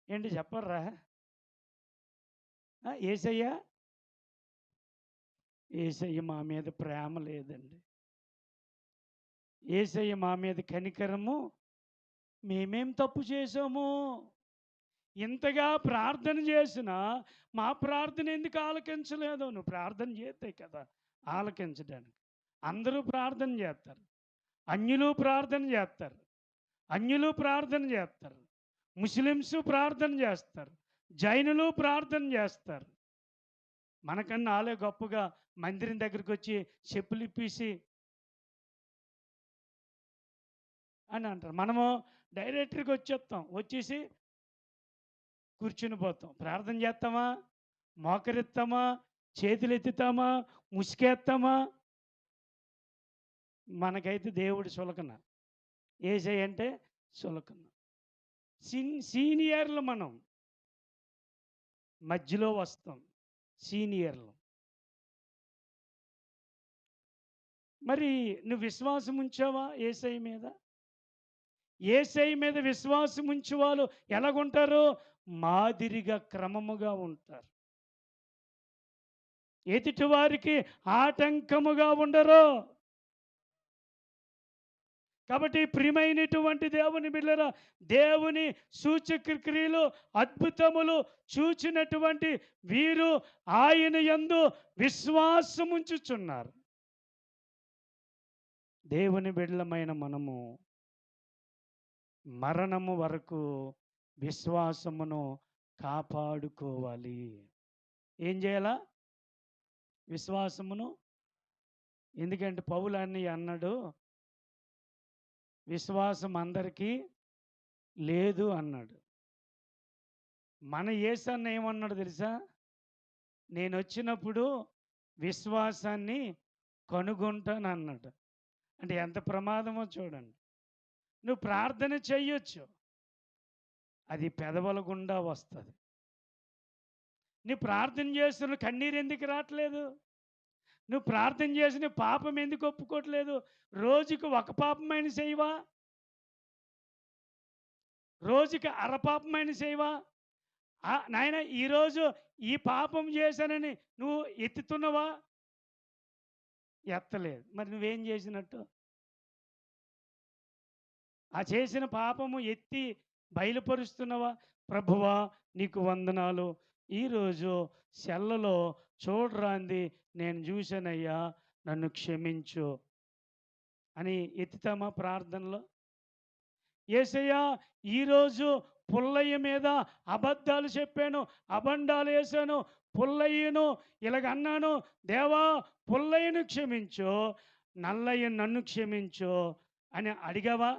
ఏంటి చెప్పర్రా? యేసయ్య మా మీద ప్రేమ లేదండి. యేసయ్య మా మీద కనికరము, మేమేం తప్పు చేసాము? ఇంతగా ప్రార్థన చేసినా మా ప్రార్థన ఎందుకు ఆలకించలేదు? నువ్వు ప్రార్థన చేస్తే కదా ఆలకించడానికి. అందరూ ప్రార్థన చేస్తారు, అన్యులు ప్రార్థన చేస్తారు, ముస్లిమ్స్ ప్రార్థన చేస్తారు, జైనులు ప్రార్థన చేస్తారు. మనకన్నా ఆలే గొప్పగా మందిరం దగ్గరికి వచ్చి చెప్పులు ఇప్పేసి అని అంటారు. మనము డైరెక్టర్కి వచ్చేసి కూర్చుని పోతాం. ప్రార్థన చేస్తామా? మోకరిస్తామా? చేతులు ఎత్తుతామా? ముసుకేస్తామా? మనకైతే దేవుడు సులకన, యేసయ్య అంటే సులకన. సీనియర్లు మనం మధ్యలో వస్తాం. సీనియర్లు. మరి నువ్వు విశ్వాసం ఉంచావా యేసయ్య మీద? యేసయ్య మీద విశ్వాసం ఉంచే వాళ్ళు ఎలాగుంటారు? మాదిరిగా క్రమముగా ఉంటారు. ఎదుటి వారికి ఆటంకముగా ఉండరు. కాబట్టి ప్రియమైనటువంటి దేవుని బిడ్డలారా, దేవుని సూచక క్రియలు అద్భుతములు చూచినటువంటి వీరు ఆయన యందు విశ్వాసముంచుచున్నారు. దేవుని బిడ్డలమైన మనము మరణము వరకు విశ్వాసమును కాపాడుకోవాలి. ఏం చేయాలా? విశ్వాసమును. ఎందుకంటే పౌలు అన్నాడు, విశ్వాసం అందరికీ లేదు అన్నాడు. మన యేసన్న ఏమన్నాడు తెలుసా? నేను వచ్చినప్పుడు విశ్వాసాన్ని కనుగొంటాను అన్నాడు. అంటే ఎంత ప్రమాదమో చూడండి. నువ్వు ప్రార్థన చెయ్యొచ్చు, అది పెదవుల గుండా వస్తుంది. నువ్వు ప్రార్థన చేస్తున్న కన్నీరు ఎందుకు రావట్లేదు? నువ్వు ప్రార్థన చేసిన పాపం ఎందుకు ఒప్పుకోవట్లేదు? రోజుకి ఒక పాపమైన చేయవా? రోజుకి అరపాపమైన చేయవా? నాయన ఈరోజు ఈ పాపం చేశానని నువ్వు ఎత్తుతున్నావా? ఎత్తలేదు. మరి నువ్వేం చేసినట్టు? ఆ చేసిన పాపము ఎత్తి బయలుపరుస్తున్నావా? ప్రభువా నీకు వందనాలు, ఈరోజు సెల్లలో చూడరాంది నేను చూశానయ్యా, నన్ను క్షమించు అని ఎత్తుతామా ప్రార్థనలో? యేసయ్యా ఈరోజు పుల్లయ్య మీద అబద్ధాలు చెప్పాను, అబండాలు వేశాను, పుల్లయ్యను ఇలాగ అన్నాను, దేవా పుల్లయ్యను క్షమించు, నల్లయ్య నన్ను క్షమించు అని అడిగావా?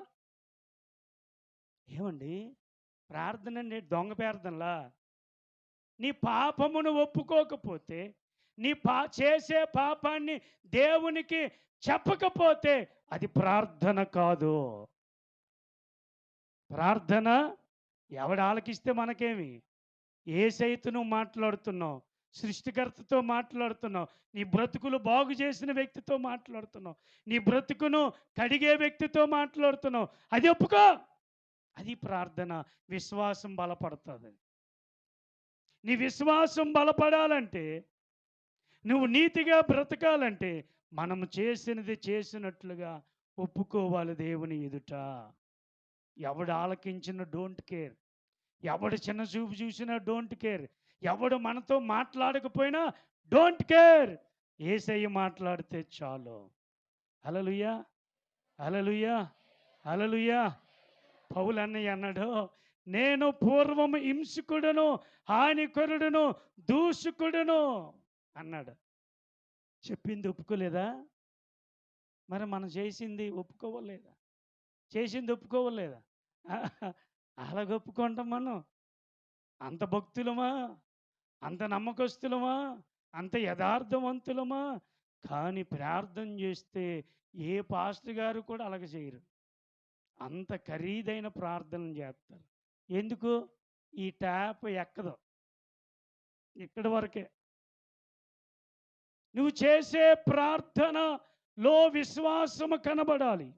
ఏమండి ప్రార్థన అంటే దొంగ ప్రార్థనలా? నీ పాపమును ఒప్పుకోకపోతే, నీ చేసే పాపాన్ని దేవునికి చెప్పకపోతే అది ప్రార్థన కాదు. ప్రార్థన ఎవడు ఆలకిస్తే మనకేమి? యేసయ్యతో నువ్వు మాట్లాడుతున్నావు, సృష్టికర్తతో మాట్లాడుతున్నావు, నీ బ్రతుకులు బాగు చేసిన వ్యక్తితో మాట్లాడుతున్నావు, నీ బ్రతుకును కడిగే వ్యక్తితో మాట్లాడుతున్నావు. అది ఒప్పుకో, అది ప్రార్థన. విశ్వాసం బలపడుతుంది. నీ విశ్వాసం బలపడాలంటే, నువ్వు నీతిగా బ్రతకాలంటే, మనం చేసినది చేసినట్లుగా ఒప్పుకోవాలి దేవుని ఎదుట. ఎవడు ఆలకించిన డోంట్ కేర్, ఎవడు చిన్న చూపు చూసినా డోంట్ కేర్, ఎవడు మనతో మాట్లాడకపోయినా డోంట్ కేర్. యేసయ్య మాట్లాడితే చాలు. హల్లెలూయా, హల్లెలూయా, హల్లెలూయా. పౌలు అన్నాడు, నేను పూర్వము హింసకుడును, హానికరుడును, దూషకుడును అన్నాడు. చెప్పింది ఒప్పుకోలేదా? మరి మనం చేసింది ఒప్పుకోవలేదా? చేసింది ఒప్పుకోవలేదా? అలాగ ఒప్పుకుంటాం మనం? అంత భక్తులమా? అంత నమ్మకస్తులమా? అంత యథార్థవంతులమా? కానీ ప్రార్థన చేస్తే ఏ పాస్టర్ గారు కూడా అలాగ చేయరు. అంత ఖరీదైన ప్రార్థనలు చేస్తారు. ఎందుకు? ఈ ట్యాప్ ఎక్కదు, ఇక్కడి వరకే. నువ్వు చేసే ప్రార్థనలో విశ్వాసము కనబడాలి.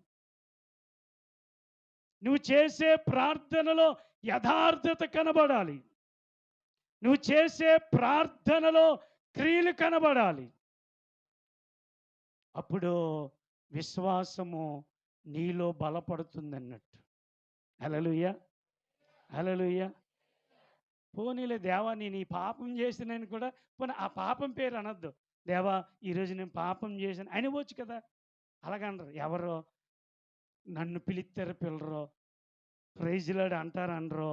నువ్వు చేసే ప్రార్థనలో యథార్థత కనబడాలి. నువ్వు చేసే ప్రార్థనలో క్రియలు కనబడాలి. అప్పుడు విశ్వాసము నీలో బలపడుతుందన్నట్టు. హల్లెలూయా, హల్లెలూయా. పోనీలే దేవా, నేను ఈ పాపం చేసినని కూడా, పోనీ ఆ పాపం పేరు అనొద్దు. దేవా ఈరోజు నేను పాపం చేశాను అనవచ్చు కదా. అలాగనరు. ఎవరో నన్ను పిలిస్తారు పిల్లరో, ప్రైజ్లాడు అంటారు అనరో,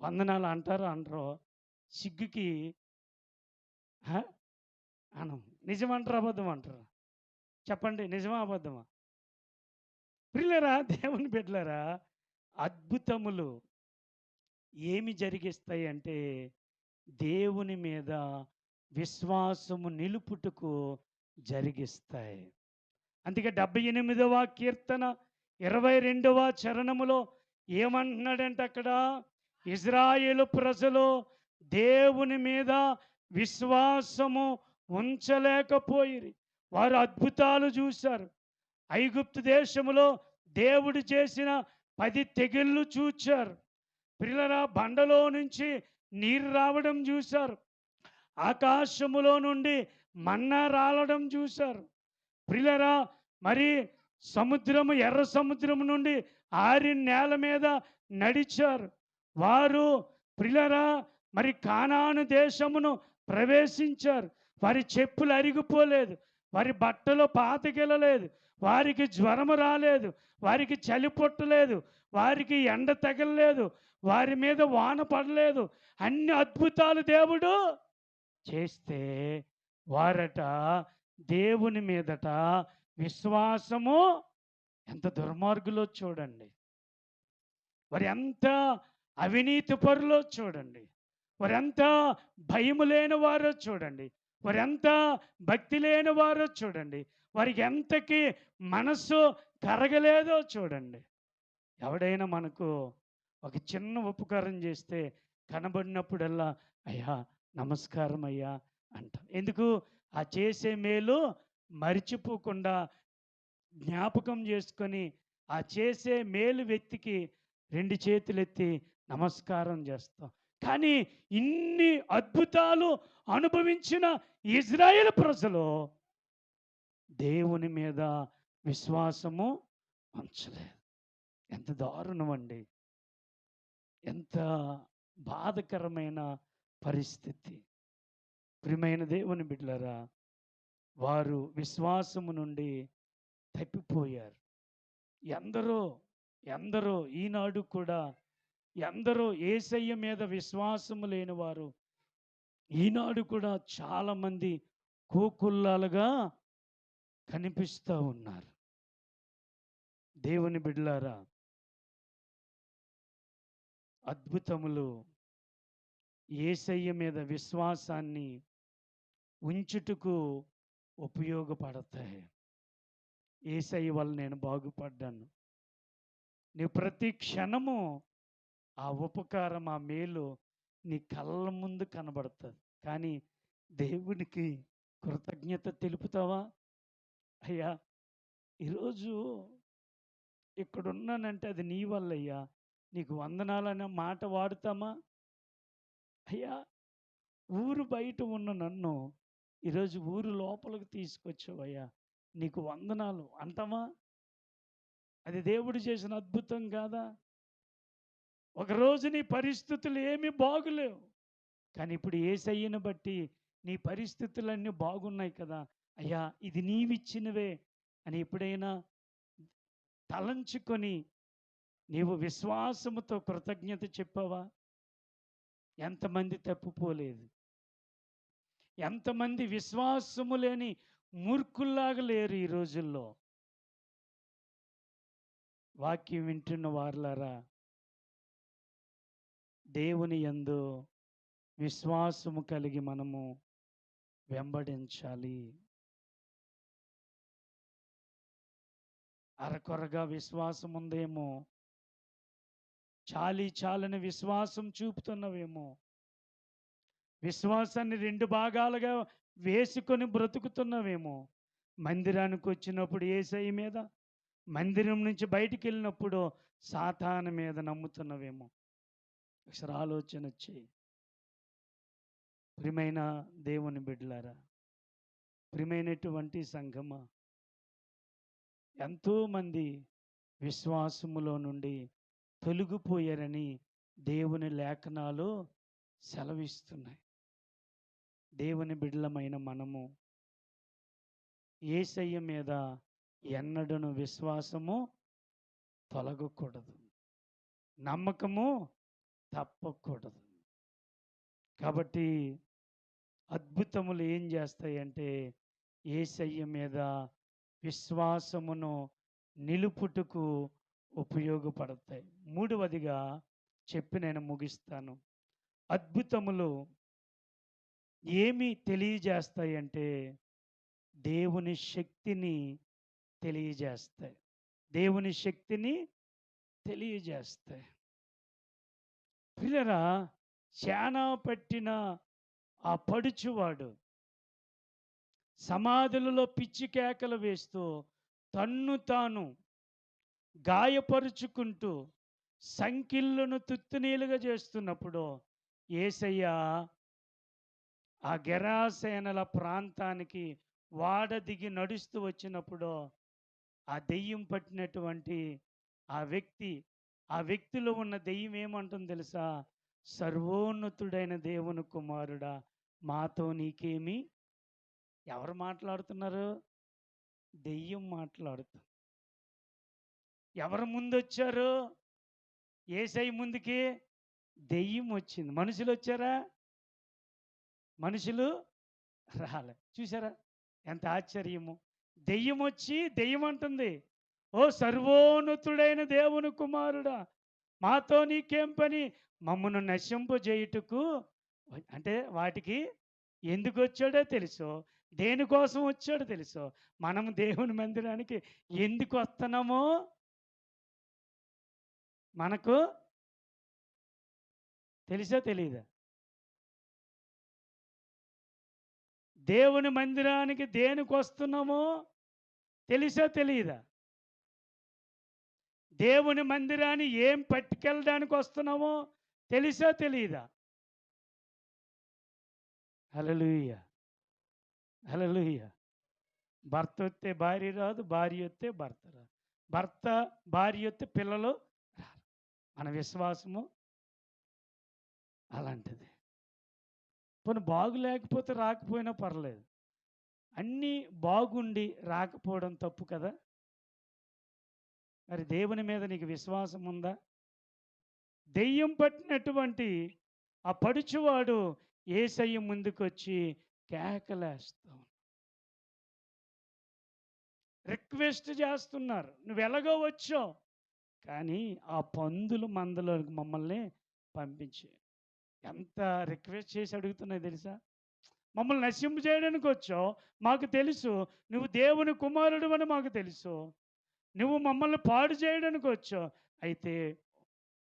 వందనాలు అంటారు అనరో, సిగ్గుకి అనం. నిజమంటారు అబద్ధం అంటారు? చెప్పండి, నిజమా అబద్ధమా? ప్రియులారా, దేవుని బిడ్డలారా, అద్భుతములు ఏమి జరిగిస్తాయి అంటే దేవుని మీద విశ్వాసము నిలుపుటకు జరిగిస్తాయి. అందుకే 78వ కీర్తన 22వ చరణములో ఏమంటున్నాడంటే అక్కడ, ఇజ్రాయేలు ప్రజలు దేవుని మీద విశ్వాసము ఉంచలేకపోయిరి. వారు అద్భుతాలు చూశారు. ఐగుప్తు దేశములో దేవుడు చేసిన 10 తెగుళ్ళు చూచారు. పిల్లరా, బండలో నుంచి నీరు రావడం చూశారు. ఆకాశములో నుండి మన్నా రాలడం చూశారు. ప్రియులరా, మరి సముద్రము, ఎర్ర సముద్రం నుండి ఆరిన నేల మీద నడిచారు. వారు ప్రియులరా మరి కానాను దేశమును ప్రవేశించారు. వారి చెప్పులు అరిగిపోలేదు, వారి బట్టలు పాతకెళ్ళలేదు, వారికి జ్వరము రాలేదు, వారికి చలి పుట్టలేదు, వారికి ఎండ తగలలేదు, వారి మీద వాన పడలేదు. అన్ని అద్భుతాలు దేవుడు చేస్తే వారట దేవుని మీదట విశ్వాసము, ఎంత దుర్మార్గులో చూడండి, వారు ఎంత అవినీతి పరులో చూడండి, వారు ఎంత భయము లేని వారో చూడండి, వారు ఎంత భక్తి లేని వారో చూడండి, వారికి ఎంతకి మనస్సు కరగలేదో చూడండి. ఎవడైనా మనకు ఒక చిన్న ఉపకారం చేస్తే కనబడినప్పుడల్లా అయ్యా నమస్కారం అయ్యా అంటాం. ఎందుకు? ఆ చేసే మేలు మరిచిపోకుండా జ్ఞాపకం చేసుకొని ఆ చేసే మేలు వ్యక్తికి 2 చేతులెత్తి నమస్కారం చేస్తాం. కానీ ఇన్ని అద్భుతాలు అనుభవించిన ఇజ్రాయేల్ ప్రజలు దేవుని మీద విశ్వాసము ఉంచలేదు. ఎంత దారుణం అండి! ఎంత బాధకరమైన పరిస్థితి! ప్రియమైన దేవుని బిడ్డలారా, వారు విశ్వాసము నుండి తప్పిపోయారు. ఎందరో ఎందరో ఈనాడు కూడా ఎందరో యేసయ్య మీద విశ్వాసము లేని వారు ఈనాడు కూడా చాలామంది కోకుల్లాలుగా కనిపిస్తూ ఉన్నారు. దేవుని బిడ్డలారా, అద్భుతములు యేసయ్య మీద విశ్వాసాన్ని ఉంచుటకు ఉపయోగపడతాయి. యేసయ్య వల్ల నేను బాగుపడ్డాను. నువ్వు ప్రతి క్షణము ఆ ఉపకారం, ఆ మేలు నీ కళ్ళ ముందు కనబడుతుంది. కానీ దేవునికి కృతజ్ఞత తెలుపుతావా? అయ్యా ఈరోజు ఇక్కడున్నానంటే అది నీ వల్లయ్యా, నీకు వందనాలనే మాట వాడుతామా? అయ్యా ఊరు బయట ఉన్న నన్ను ఈరోజు ఊరు లోపలికి తీసుకొచ్చావయ్యా, నీకు వందనాలు అంటామా? అది దేవుడు చేసిన అద్భుతం కాదా? ఒకరోజు నీ పరిస్థితులు ఏమీ బాగులేవు, కానీ ఇప్పుడు యేసయ్యను బట్టి నీ పరిస్థితులన్నీ బాగున్నాయి కదా. అయ్యా ఇది నీవిచ్చినవే అని ఎప్పుడైనా తలంచుకొని నీవు విశ్వాసముతో కృతజ్ఞత చెప్పావా? ఎంతమంది తప్పిపోలేదు? ఎంతమంది విశ్వాసము లేని మూర్ఖుల్లాగా లేరు ఈ రోజుల్లో? వాక్యం వింటున్న వారులారా, దేవుని యందు విశ్వాసము కలిగి మనము వెంబడించాలి. అరకొరగా విశ్వాసం ఉందేమో, చాలని విశ్వాసం చూపుతున్నవేమో, విశ్వాసాన్ని 2 భాగాలుగా వేసుకొని బ్రతుకుతున్నవేమో, మందిరానికి వచ్చినప్పుడు యేసయ్య మీద, మందిరం నుంచి బయటికి వెళ్ళినప్పుడు సాతాను మీద నమ్ముతున్నవేమో. ఒకసారి ఆలోచన చేయి. ప్రియమైన దేవుని బిడ్డలారా, ప్రియమైనటువంటి సంఘమా, ఎంతోమంది విశ్వాసములో నుండి తొలగిపోయారని దేవుని లేఖనాలు సెలవిస్తున్నాయి. దేవుని బిడ్డలమైన మనము యేసయ్య మీద ఎన్నడను విశ్వాసము తొలగకూడదు, నమ్మకము తప్పకూడదు. కాబట్టి అద్భుతములు ఏం చేస్తాయంటే యేసయ్య మీద విశ్వాసమును నిలుపుటకు ఉపయోగపడతాయి. 3వదిగా చెప్పి నేను ముగిస్తాను. అద్భుతములు ఏమి తెలియజేస్తాయంటే దేవుని శక్తిని తెలియజేస్తాయి. దేవుని శక్తిని తెలియజేస్తాయి. పిల్లరా, శానా పట్టిన ఆ పడుచువాడు సమాధులలో పిచ్చి కేకలు వేస్తూ తన్ను తాను గాయపరుచుకుంటూ సంకెళ్ళను తుత్తునీలుగా చేస్తున్నప్పుడు యేసయ్య ఆ గెరాసేనల ప్రాంతానికి వాడ దిగి నడుస్తూ వచ్చినప్పుడు ఆ దెయ్యం పట్టినటువంటి ఆ వ్యక్తిలో ఉన్న దెయ్యం ఏమంటుంది తెలుసా? సర్వోన్నతుడైన దేవుని కుమారుడా, మాతో నీకేమి? ఎవరు మాట్లాడుతున్నారు? దెయ్యం మాట్లాడుతుంది. ఎవరు ముందొచ్చారు యేసయ్య ముందుకి? దెయ్యం వచ్చింది. మనుషులు వచ్చారా? మనుషులు రాలే. చూసారా ఎంత ఆశ్చర్యము? దెయ్యం వచ్చి దెయ్యం అంటుంది, ఓ సర్వోన్నతుడైన దేవుని కుమారుడా, మాతో నీకేం పని? మమ్మను నశింపజేయుటకు. అంటే వాటికి ఎందుకు వచ్చాడో తెలుసో, దేనికోసం వచ్చాడో తెలుసో. మనం దేవుని మందిరానికి ఎందుకు వస్తున్నామో మనకు తెలుసా తెలీదా? దేవుని మందిరానికి దేనికి వస్తున్నామో తెలుసా తెలీదా? దేవుని మందిరాన్ని ఏం పట్టుకెళ్ళడానికి వస్తున్నామో తెలుసా తెలీదా? హల్లెలూయా, హల్లెలూయా. భర్త వస్తే భార్య రాదు, భార్య వస్తే భర్త రాదు, భర్త భార్య వస్తే పిల్లలు రారు. మన విశ్వాసము అలాంటిది. పోనీ బాగులేకపోతే రాకపోయినా పర్లేదు, అన్నీ బాగుండి రాకపోవడం తప్పు కదా? మరి దేవుని మీద నీకు విశ్వాసం ఉందా? దెయ్యం పట్టినటువంటి ఆ పడుచువాడు యేసయ్య ముందుకొచ్చి కేకలేస్తాం, రిక్వెస్ట్ చేస్తున్నారు, నువ్వు ఎలాగో వచ్చావు కానీ ఆ పందుల మందలోకి మమ్మల్ని పంపించి. ఎంత రిక్వెస్ట్ చేసి అడుగుతున్నాయి తెలుసా? మమ్మల్ని నశింపు చేయడానికి వచ్చావు, మాకు తెలుసు నువ్వు దేవుని కుమారుడు అని మాకు తెలుసు, నువ్వు మమ్మల్ని పాడు చేయడానికి వచ్చావు, అయితే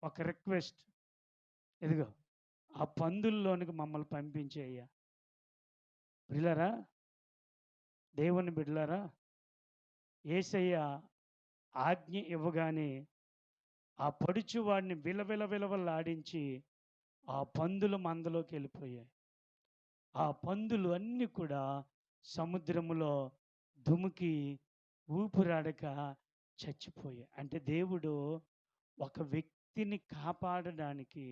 ఒక రిక్వెస్ట్, ఇదిగో ఆ పందుల్లోనికి మమ్మల్ని పంపించేయ్యా. బిడ్డలారా, దేవుని బిడ్డలారా, యేసయ్య ఆజ్ఞ ఇవ్వగానే ఆ పడుచువాడిని విలవిలవిలవలాడించి ఆ పందుల మందలోకి వెళ్ళిపోయాయి. ఆ పందులు అన్నీ కూడా సముద్రములో దుమికి ఊపిరాడక చచ్చిపోయాయి. అంటే దేవుడు ఒక వ్యక్తిని కాపాడడానికి,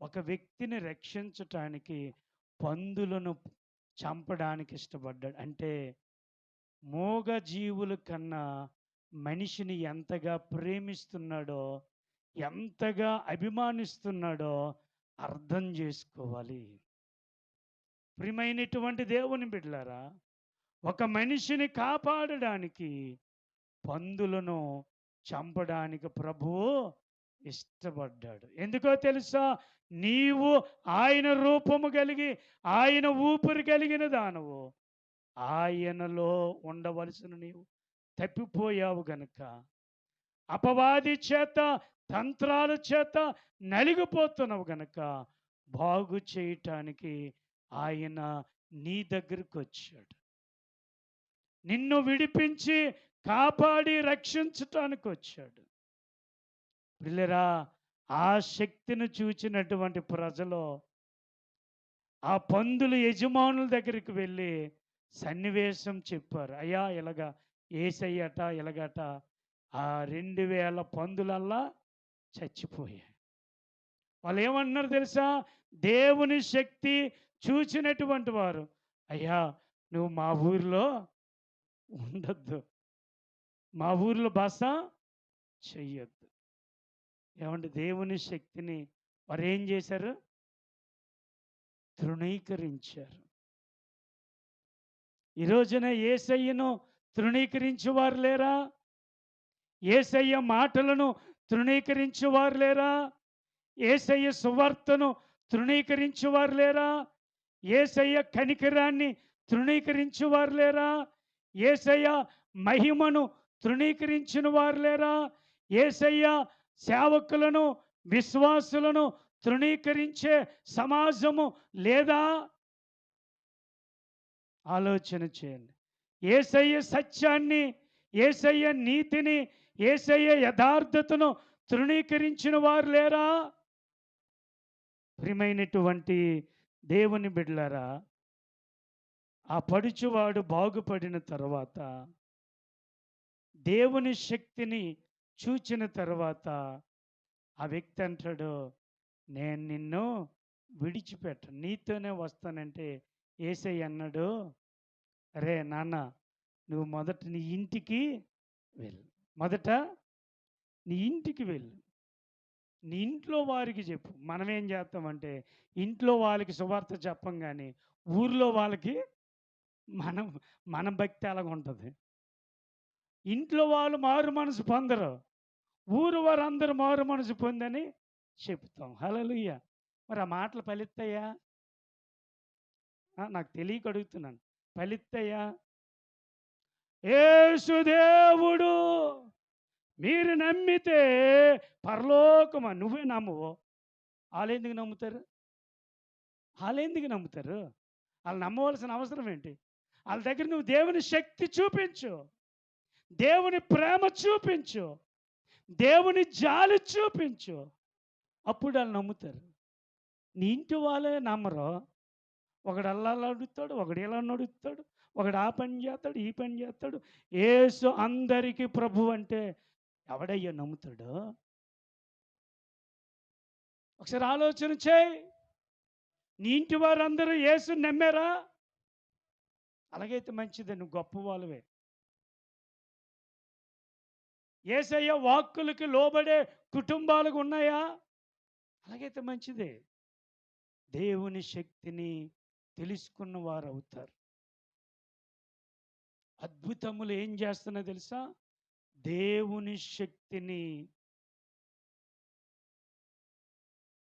ఒక వ్యక్తిని రక్షించటానికి పందులను చంపడానికి ఇష్టపడ్డాడు. అంటే మూగ జీవుల కన్నా మనిషిని ఎంతగా ప్రేమిస్తున్నాడో, ఎంతగా అభిమానిస్తున్నాడో అర్థం చేసుకోవాలి. ప్రియమైనటువంటి దేవుని బిడ్డలారా, ఒక మనిషిని కాపాడడానికి పందులను చంపడానికి ప్రభువు ఇష్టపడ్డాడు. ఎందుకో తెలుసా? నీవు ఆయన రూపము కలిగి, ఆయన ఊపిరి కలిగిన దానవు, ఆయనలో ఉండవలసిన నీవు తప్పిపోయావు గనుక, అపవాది చేత తంత్రాల చేత నలిగిపోతున్నావు గనక బాగు చేయటానికి ఆయన నీ దగ్గరికి వచ్చాడు. నిన్ను విడిపించి కాపాడి రక్షించటానికి వచ్చాడు. పిల్లరా, ఆ శక్తిని చూచినటువంటి ప్రజలు ఆ పందుల యజమానుల దగ్గరికి వెళ్ళి సన్నివేశం చెప్పారు. అయ్యా ఇలాగా యేసయ్యట ఇలాగట ఆ 2000 పందులల్లా చచ్చిపోయాయి. వాళ్ళు ఏమన్నారు తెలుసా? దేవుని శక్తి చూచినటువంటి వారు, అయ్యా నువ్వు మా ఊరిలో ఉండొద్దు, మా ఊరిలో బస చెయ్యొద్దు. ఏమంటే దేవుని శక్తిని వారు ఏం చేశారు? తృణీకరించారు. ఈ రోజున యేసయ్యను తృణీకరించేవారు లేరా? యేసయ్య మాటలను తృణీకరించేవారు లేరా? యేసయ్య సువార్తను తృణీకరించేవారు లేరా? యేసయ్య కనికరాన్ని తృణీకరించేవారు లేరా? యేసయ్య మహిమను తృణీకరించిన వారు లేరా? యేసయ్య సేవకులను, విశ్వాసులను తృణీకరించే సమాజము లేదా? ఆలోచన చేయండి. యేసయ్య సత్యాన్ని, యేసయ్య నీతిని, యేసయ్య యథార్థతను తృణీకరించిన వారు లేరా? ప్రియమైనటువంటి దేవుని బిడ్డలారా, ఆ పడుచువాడు బాగుపడిన తర్వాత, దేవుని శక్తిని చూచిన తర్వాత ఆ వ్యక్తి అంటాడు, నేను నిన్ను విడిచిపెట్టను, నీతోనే వస్తానంటే యేసయ్య అన్నాడు, అరే నాన్న, నువ్వు మొదట నీ ఇంటికి వెళ్ళు. మొదట నీ ఇంటికి వెళ్ళు, నీ ఇంట్లో వారికి చెప్పు. మనం ఏం చేస్తామంటే ఇంట్లో వాళ్ళకి సువార్త చెప్పం, కానీ ఊర్లో వాళ్ళకి మనం మన భక్తి అలాగ ఉంటుంది. ఇంట్లో వాళ్ళు మారు మనసు పొందరు, ఊరు వారందరూ మారు మనసు పొందని చెప్తాం. హల్లెలూయా. మరి ఆ మాటలు ఫలిస్తాయా? నాకు తెలియక అడుగుతున్నాను, ఫలిస్తాయా? యేసుదేవుడు మీరు నమ్మితే పరలోకమా. నువ్వే నమ్మవు, వాళ్ళు ఎందుకు నమ్ముతారు? వాళ్ళు నమ్మవలసిన అవసరం ఏంటి? వాళ్ళ దగ్గర నువ్వు దేవుని శక్తి చూపించు, దేవుని ప్రేమ చూపించు, దేవుని జాలి చూపించు, అప్పుడు వాళ్ళు నమ్ముతారు. నీ ఇంటి వాళ్ళే నమ్మరు. ఒకడు అలా అడుగుతాడు, ఒకడు ఇలా నడుస్తాడు, ఒకడు ఆ పని చేస్తాడు, ఈ పని చేస్తాడు. యేసు అందరికీ ప్రభు అంటే ఎవడయ్యా నమ్ముతాడు? ఒకసారి ఆలోచన చేయి. నీ ఇంటి వారందరూ యేసుని నమ్మారా? అలాగైతే మంచిదే, నువ్వు గొప్ప వాళ్ళవే. యేసయ్య వాక్కులకి లోబడే కుటుంబాలకు ఉన్నాయా? అలాగైతే మంచిదే. దేవుని శక్తిని తెలుసుకున్న వారు అవుతారు. అద్భుతములు ఏం చేస్తున్నా తెలుసా? దేవుని శక్తిని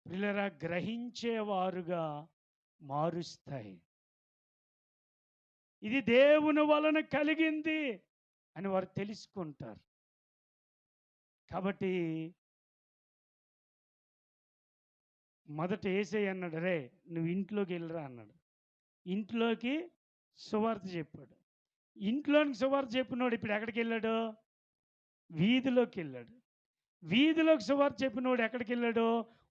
పిల్లరా గ్రహించేవారుగా మారుస్తాయి. ఇది దేవుని వలన కలిగింది అని వారు తెలుసుకుంటారు. కాబట్టి మొదట యేసయ్య అన్నాడు, రే నువ్వు ఇంట్లోకి వెళ్ళరా అన్నాడు. ఇంట్లోకి సువార్త చెప్పాడు. ఇంట్లోనికి సువార్త చెప్పినోడు ఇప్పుడు ఎక్కడికి వెళ్ళాడు? వీధిలోకి వెళ్ళాడు. వీధిలోకి సువార్త చెప్పినోడు ఎక్కడికి వెళ్ళాడు?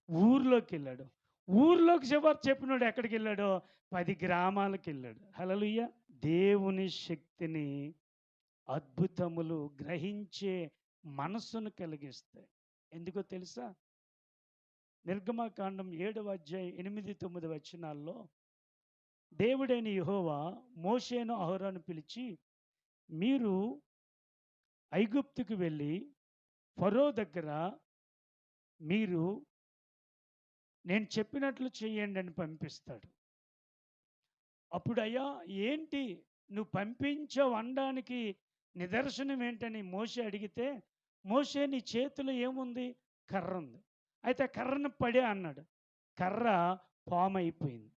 ఊర్లోకి వెళ్ళాడు. ఊర్లోకి సువార్త చెప్పినోడు ఎక్కడికి వెళ్ళాడు? 10 గ్రామాలకు వెళ్ళాడు. హల్లెలూయా. దేవుని శక్తిని, అద్భుతములు గ్రహించే మనస్సును కలిగిస్తాయి. ఎందుకో తెలుసా? నిర్గమకాండం 7వ అధ్యాయం 8, 9 వచనాల్లో దేవుడైన యెహోవా మోషేను అహరోను పిలిచి, మీరు ఐగుప్తుకు వెళ్ళి ఫరో దగ్గర మీరు నేను చెప్పినట్లు చేయండి అని పంపిస్తాడు. అప్పుడు అయ్యా ఏంటి నువ్వు పంపించావు అనడానికి నిదర్శనం ఏంటని మోషే అడిగితే, మోషే నీ చేతిలో ఏముంది? కర్ర ఉంది. అయితే కర్రను పడే అన్నాడు. కర్ర పాము అయిపోయింది.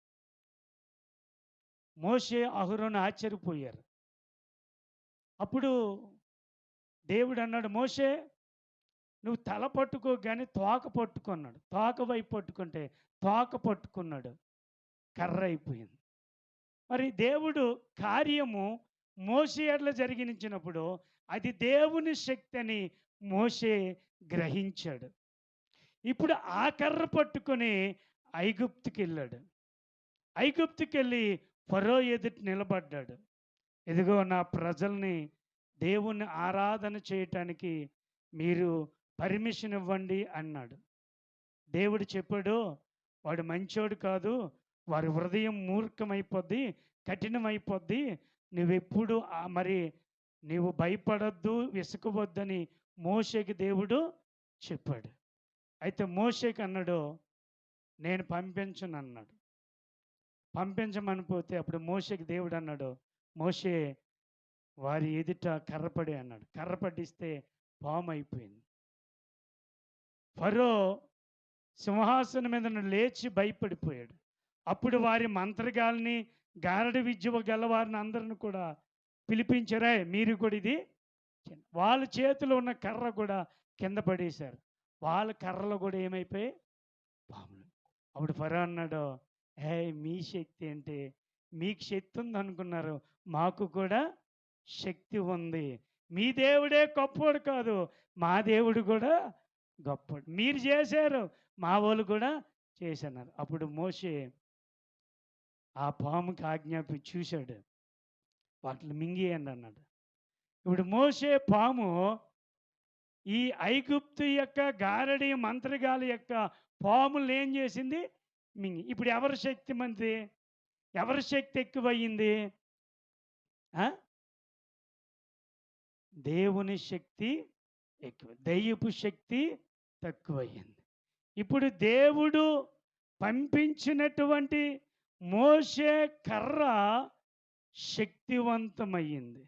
మోషే అహరోను ఆశ్చర్యపోయారు. అప్పుడు దేవుడు అన్నాడు, మోషే నువ్వు తల పట్టుకో కానీ తోక పట్టుకున్నాడు. తోక వైపు పట్టుకుంటే తోక పట్టుకున్నాడు, కర్ర అయిపోయింది. మరి దేవుడు కార్యము మోషే ఎట్లా జరిగించినప్పుడు అది దేవుని శక్తి అని మోషే గ్రహించాడు. ఇప్పుడు ఆ కర్ర పట్టుకొని ఐగుప్తుకి వెళ్ళాడు. ఐగుప్తుకి వెళ్ళి ఫరో ఎదుట నిలబడ్డాడు. ఇదిగో నా ప్రజల్ని దేవుని ఆరాధన చేయటానికి మీరు పర్మిషన్ ఇవ్వండి అన్నాడు. దేవుడు చెప్పాడు, వాడు మంచోడు కాదు, వారి హృదయం మూర్ఖమైపోద్ది, కఠినమైపోద్ది, నువ్వెప్పుడు మరి నీవు భయపడద్దు, విసుకవద్దని మోషేకి దేవుడు చెప్పాడు. అయితే మోషేకి అన్నాడు, నేను పంపించను అన్నాడు. పంపించమనిపోతే అప్పుడు మోషేకి దేవుడు అన్నాడు, మోషే వారి ఎదుట కర్రపడి అన్నాడు. కర్ర పట్టిస్తే పాము అయిపోయింది. ఫరో సింహాసనం మీద లేచి భయపడిపోయాడు. అప్పుడు వారి మంత్రగాల్ని, గారడి విద్య గలవారిని అందరిని కూడా పిలిపించారా, మీరు కూడా ఇది వాళ్ళ చేతిలో ఉన్న కర్ర కూడా కింద పడేశారు. వాళ్ళ కర్రలు కూడా ఏమైపోయాయి? పాములు. అప్పుడు ఫరో అన్నాడు, మీ శక్తి ఏంటి? మీకు శక్తి ఉందనుకున్నారు, మాకు కూడా శక్తి ఉంది. మీ దేవుడే గొప్పోడు కాదు, మా దేవుడు కూడా గొప్పోడు. మీరు చేశారు, మా వాళ్ళు కూడా చేసన్నారు. అప్పుడు మోషే ఆ పాముకి ఆజ్ఞాపించి చూశాడు, వాటిని మింగేయండి అన్నాడు. ఇప్పుడు మోషే పాము ఈ ఐగుప్తు యొక్క గారడి మంత్రగాల యొక్క పాములు ఏం చేసింది? మింగి. ఇప్పుడు ఎవరి శక్తి మంది? ఎవరి శక్తి ఎక్కువయ్యింది? దేవుని శక్తి ఎక్కువ, దెయ్యపు శక్తి తక్కువయ్యింది. ఇప్పుడు దేవుడు పంపించినటువంటి మోషే కర్ర శక్తివంతమయ్యింది.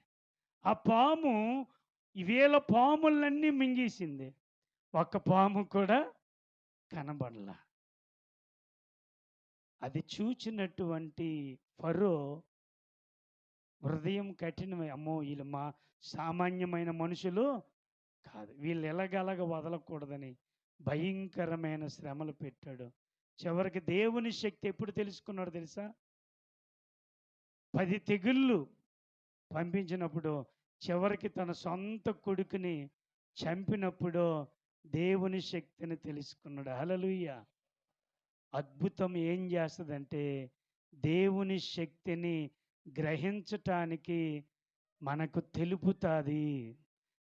ఆ పాము వీళ్ళ పాములన్నీ మింగేసింది, ఒక్క పాము కూడా కనబడలా. అది చూచినటువంటి ఫరో హృదయం కఠినమై, అమ్మో వీళ్ళు మా సామాన్యమైన మనుషులు కాదు, వీళ్ళు ఎలాగలగ వదలకూడదని భయంకరమైన శ్రమలు పెట్టాడు. చివరికి దేవుని శక్తి ఎప్పుడు తెలుసుకున్నాడు తెలుసా? 10 తెగుళ్ళు పంపించినప్పుడు, చివరికి తన సొంత కొడుకుని చంపినప్పుడు దేవుని శక్తిని తెలుసుకున్నాడు. హల్లెలూయా. అద్భుతం ఏం చేస్తుందంటే దేవుని శక్తిని గ్రహించటానికి మనకు తెలుపుతుంది.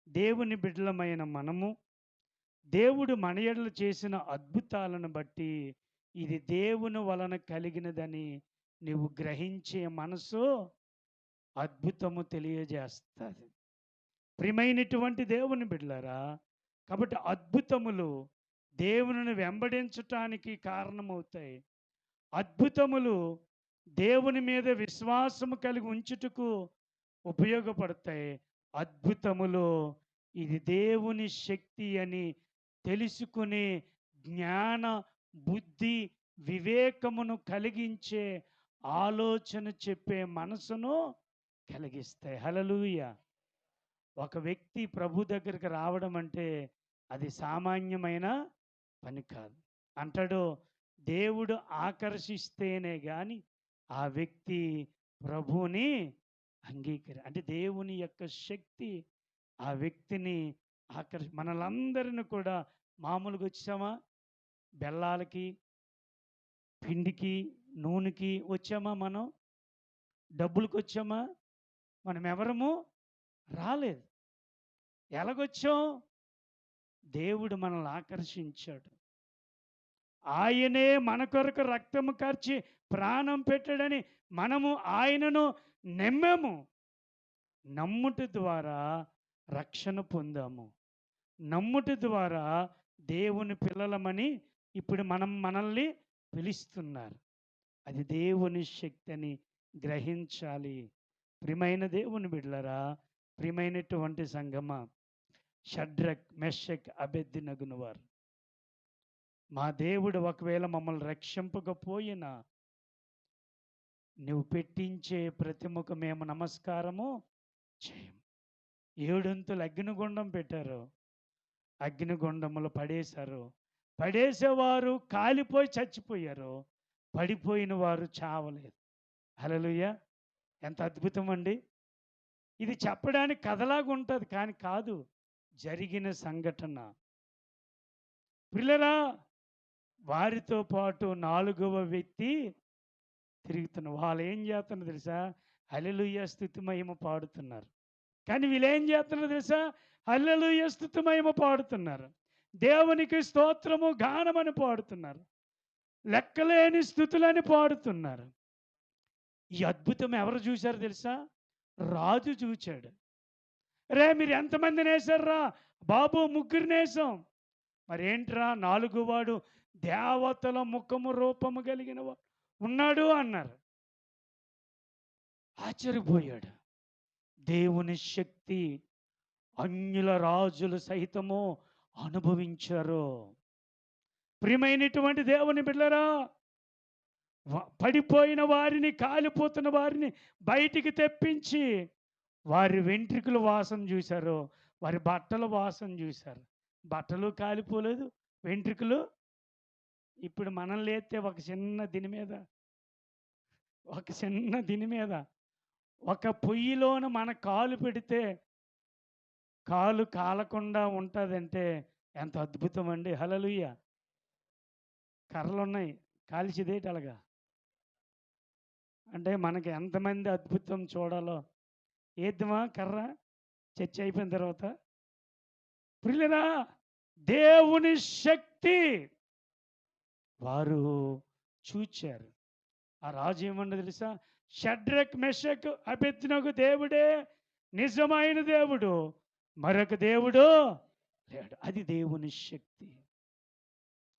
దేవుని బిడ్డలమైన మనము దేవుడు మన ఎడల చేసిన అద్భుతాలను బట్టి ఇది దేవుని వలన కలిగినదని నీవు గ్రహించే మనసు అద్భుతము తెలియజేస్తుంది. ప్రియమైనటువంటి దేవుని బిడ్డలారా, కాబట్టి అద్భుతములు దేవునిని వెంబడించటానికి కారణమవుతాయి. అద్భుతములు దేవుని మీద విశ్వాసము కలిగి ఉంచుటకు ఉపయోగపడతాయి. అద్భుతములు ఇది దేవుని శక్తి అని తెలుసుకునే జ్ఞాన బుద్ధి వివేకమును కలిగించే ఆలోచన చెప్పే మనసును కలిగిస్తాయి. హల్లెలూయా. ఒక వ్యక్తి ప్రభు దగ్గరికి రావడం అంటే అది సామాన్యమైన పని కాదు. అంటాడు, దేవుడు ఆకర్షిస్తేనే కానీ ఆ వ్యక్తి ప్రభువుని అంటే దేవుని యొక్క శక్తి ఆ వ్యక్తిని మనలందరిని కూడా మామూలుగా వచ్చామా? బెల్లాలకి, పిండికి, నూనెకి వచ్చామా? మనం డబ్బులకు వచ్చామా? మనం ఎవరము రాలేదు. ఎలాగొచ్చాం? దేవుడు మనల్ని ఆకర్షించాడు. ఆయనే మన కొరకు రక్తము కార్చి ప్రాణం పెట్టాడని మనము ఆయనను నమ్మాము. నమ్ముట ద్వారా రక్షణ పొందాము. నమ్ముట ద్వారా దేవుని పిల్లలమని ఇప్పుడు మనల్ని పిలుస్తున్నారు. అది దేవుని శక్తి అని గ్రహించాలి. ప్రియమైన దేవుని బిడ్డలారా, ప్రియమైనటువంటి సంగమా, షడ్రక్, మెషక్, అబెద్నెగోను వారు, మా దేవుడు ఒకవేళ మమ్మల్ని రక్షింపకపోయినా నువ్వు పెట్టించే ప్రతిమకు మేము నమస్కారము చేయము. 7 అగ్నిగుండం పెట్టారు, అగ్నిగుండములు పడేశారు. పడేసేవారు కాలిపోయి చచ్చిపోయారు, పడిపోయిన వారు చావలేదు. హల్లెలూయా. ఎంత అద్భుతం అండి! ఇది చెప్పడానికి కథలాగా ఉంటుంది కానీ కాదు, జరిగిన సంఘటన. పిల్లరా, వారితో పాటు 4వ వ్యక్తి తిరుగుతున్నారు. వాళ్ళు ఏం చేస్తున్నారు తెలుసా? హల్లెలూయా స్తుతి మహిమ పాడుతున్నారు. కానీ వీళ్ళు ఏం చేస్తున్నారు తెలుసా? హల్లెలూయా స్తుతి మహిమ పాడుతున్నారు, దేవునికి స్తోత్రము గానమని పాడుతున్నారు, లెక్కలేని స్తుతులని పాడుతున్నారు. ఈ అద్భుతం ఎవరు చూశారు తెలుసా? రాజు చూచాడు. మీరు ఎంతమందిని వేశారా? బాబు 3 వేసాం. మరేంట్రా 4వ వాడు దేవతల ముఖము రూపము కలిగిన వాడు ఉన్నాడు అన్నారు. ఆశ్చర్యపోయాడు. దేవుని శక్తి అన్యుల రాజులు సహితము అనుభవించారు. ప్రియమైనటువంటి దేవుని బిడ్డలారా, పడిపోయిన వారిని, కాలిపోతున్న వారిని బయటికి తెప్పించి వారి వెంట్రుకల వాసన చూశారు, వారి బట్టల వాసన చూశారు. బట్టలు కాలిపోలేదు, వెంట్రుకలు. ఇప్పుడు మనం లేస్తే ఒక చిన్న దీని మీద ఒక పొయ్యిలోన మన కాలు పెడితే కాలు కాలకుండా ఉంటుందంటే ఎంత అద్భుతం అండి. హల్లెలూయా. కర్రలున్నాయి, కాల్చిదేటి అలాగా. అంటే మనకి ఎంతమంది అద్భుతం చూడాలో ఏద్దామా కర్ర చర్చ అయిపోయిన తర్వాత. ప్రియులరా, దేవుని శక్తి వారు చూచారు. ఆ రాజు ఏమన్నా తెలుసా? షడ్రక్ మెషక్ అబేద్నెగో దేవుడే నిజమైన దేవుడు, మరొక దేవుడు లేడు. అది దేవుని శక్తి.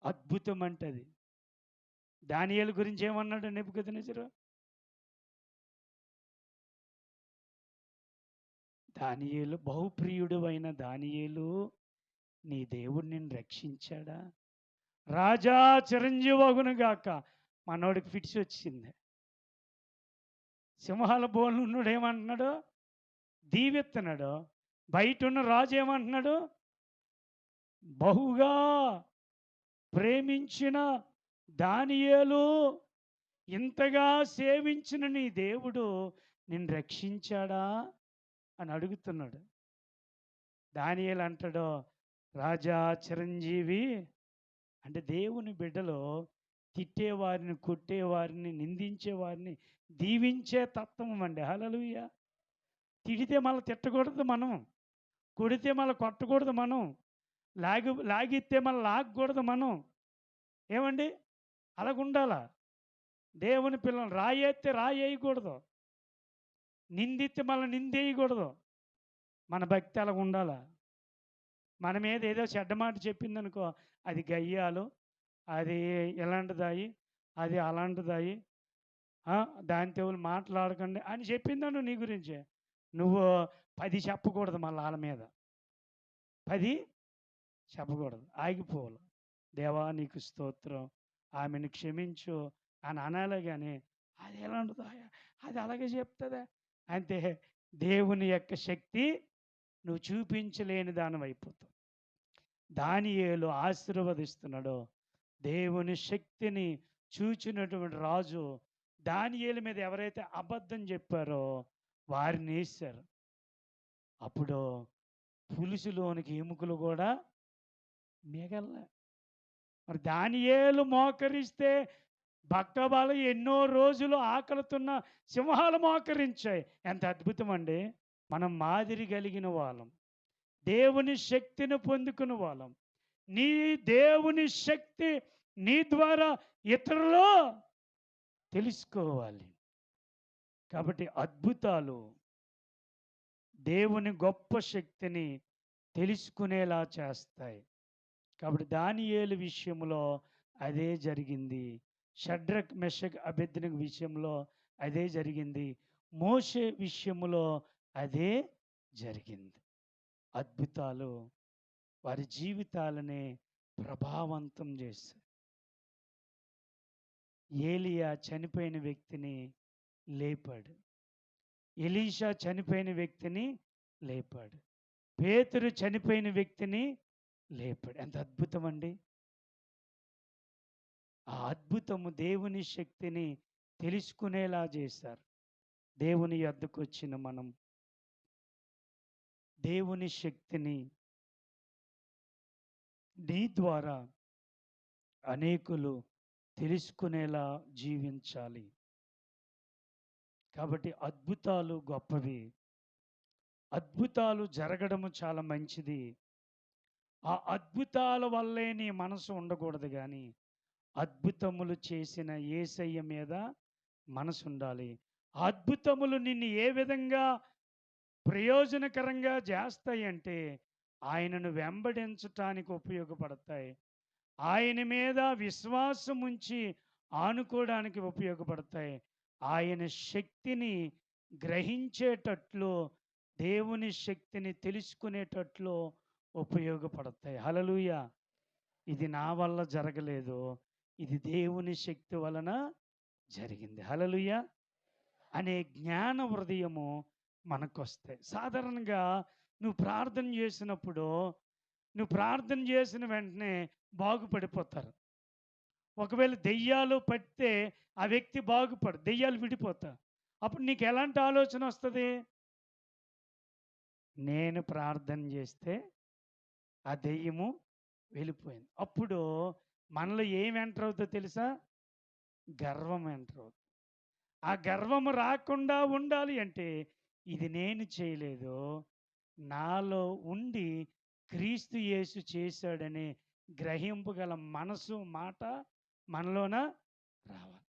అద్భుతం అంటే అది. దానియేలు గురించి ఏమన్నాడు నెబుకద్నెజరు? దానియేలు, బహుప్రియుడు అయిన దానియేలు, నీ దేవుడు నిన్ను రక్షించాడా? రాజా చిరంజీవగును గాక. మనోడికి ఫిట్స్ వచ్చింది. సింహాల బోన్లు ఉన్నాడు ఏమంటున్నాడు? దీవెత్తన్నాడు. బయట ఉన్న రాజు ఏమంటున్నాడు? బహుగా ప్రేమించిన దానియేలు, ఇంతగా సేవించిన నీ దేవుడు నిన్ను రక్షించాడా అని అడుగుతున్నాడు. దానియేలు అంటాడు, రాజా చిరంజీవి. అంటే దేవుని బిడ్డలో తిట్టేవారిని, కొట్టేవారిని, నిందించేవారిని దీవించే తత్వం అండి. హల్లెలూయా. తిడితే మళ్ళీ తిట్టకూడదు మనం, కొడితే మళ్ళీ కొట్టకూడదు మనం, లాగిస్తే మళ్ళీ లాగకూడదు మనం. ఏమండి? అలాగుండాలా దేవుని పిల్లలు. రాయేస్తే రాయేయకూడదు, నిందిస్తే మళ్ళీ నిందేయకూడదు. మన భక్తి అలాగ ఉండాలా. మన మీద ఏదో చెడ్డ మాట చెప్పిందనుకో, అది గయ్యాలు, అది ఇలాంటిదాయి, అది అలాంటిదాయి, దానితో మాట్లాడకండి అని చెప్పిందను నీ గురించే. నువ్వు 10 చెప్పకూడదు, మళ్ళీ వాళ్ళ మీద 10 చెప్పకూడదు, ఆగిపోవాలి. దేవా నీకు స్తోత్రం, ఆమెను క్షమించు అని అనాలే. కానీ అది ఎలాంటిదా, అది అలాగే చెప్తుందా అంటే దేవుని యొక్క శక్తి నువ్వు చూపించలేని దానివైపోతావు. దానియేలు ఆశీర్వదిస్తున్నాడు. దేవుని శక్తిని చూచినటువంటి రాజు దానియేలు మీద ఎవరైతే అబద్ధం చెప్పారో వారిని వేశారు. అప్పుడు పులుసులోనికి ఎముకలు కూడా మిగలే. మరి దానియేలు మోకరిస్తే బక్కబాల ఎన్నో రోజులు ఆకలితున్న సింహాలు మోకరించాయి. ఎంత అద్భుతం అండి. మనం మాదిరి కలిగిన వాళ్ళం, దేవుని శక్తిని పొందుకున్న వాళ్ళం. నీ దేవుని శక్తి నీ ద్వారా ఇతరులు తెలుసుకోవాలి. కాబట్టి అద్భుతాలు దేవుని గొప్ప శక్తిని తెలుసుకునేలా చేస్తాయి. కాబట్టి దానియేలు విషయంలో అదే జరిగింది. షడ్రక్ మెషక్ అబేద్నెగో విషయంలో అదే జరిగింది. మోషే విషయంలో అదే జరిగింది. అద్భుతాలు వారి జీవితాలని ప్రభావవంతం చేశాయి. ఏలియా చనిపోయిన వ్యక్తిని లేపాడు. ఎలీషా చనిపోయిన వ్యక్తిని లేపాడు. పేతురు చనిపోయిన వ్యక్తిని లేపాడు. ఎంత అద్భుతం అండి. ఆ అద్భుతము దేవుని శక్తిని తెలుసుకునేలా చేశారు. దేవుని యొద్దకు వచ్చిన మనం దేవుని శక్తిని నీ ద్వారా అనేకులు తెలుసుకునేలా జీవించాలి. కాబట్టి అద్భుతాలు గొప్పవి, అద్భుతాలు జరగడము చాలా మంచిది. ఆ అద్భుతాల వల్లే నీ మనసు ఉండకూడదు, కానీ అద్భుతములు చేసిన యేసయ్య మీద మనసు ఉండాలి. అద్భుతములు నిన్ను ఏ విధంగా ప్రయోజనకరంగా చేస్తాయంటే ఆయనను వెంబడించటానికి ఉపయోగపడతాయి. ఆయన మీద విశ్వాసం ఉంచి ఆనుకోవడానికి ఉపయోగపడతాయి. ఆయన శక్తిని గ్రహించేటట్లు, దేవుని శక్తిని తెలుసుకునేటట్లు ఉపయోగపడతాయి. హల్లెలూయా. ఇది నా వల్ల జరగలేదు, ఇది దేవుని శక్తి వలన జరిగింది. హల్లెలూయా అనే జ్ఞాన హృదయము మనకొస్తాయి. సాధారణంగా నువ్వు ప్రార్థన చేసినప్పుడు నువ్వు ప్రార్థన చేసిన వెంటనే బాగుపడిపోతారు. ఒకవేళ దెయ్యాలు పడితే ఆ వ్యక్తి బాగుపడు, దెయ్యాలు విడిపోతారు. అప్పుడు నీకు ఎలాంటి ఆలోచన వస్తుంది? నేను ప్రార్థన చేస్తే ఆ దెయ్యము వెళ్ళిపోయింది. అప్పుడు మనలో ఏం ఎంటర్ అవుతుందో తెలుసా? గర్వం ఎంటర్ అవుతుంది. ఆ గర్వము రాకుండా ఉండాలి అంటే ఇది నేను చేయలేదు, నాలో ఉండి క్రీస్తు యేసు చేశాడనే గ్రహింపు గల మనసు, మాట మనలోన రావాలి.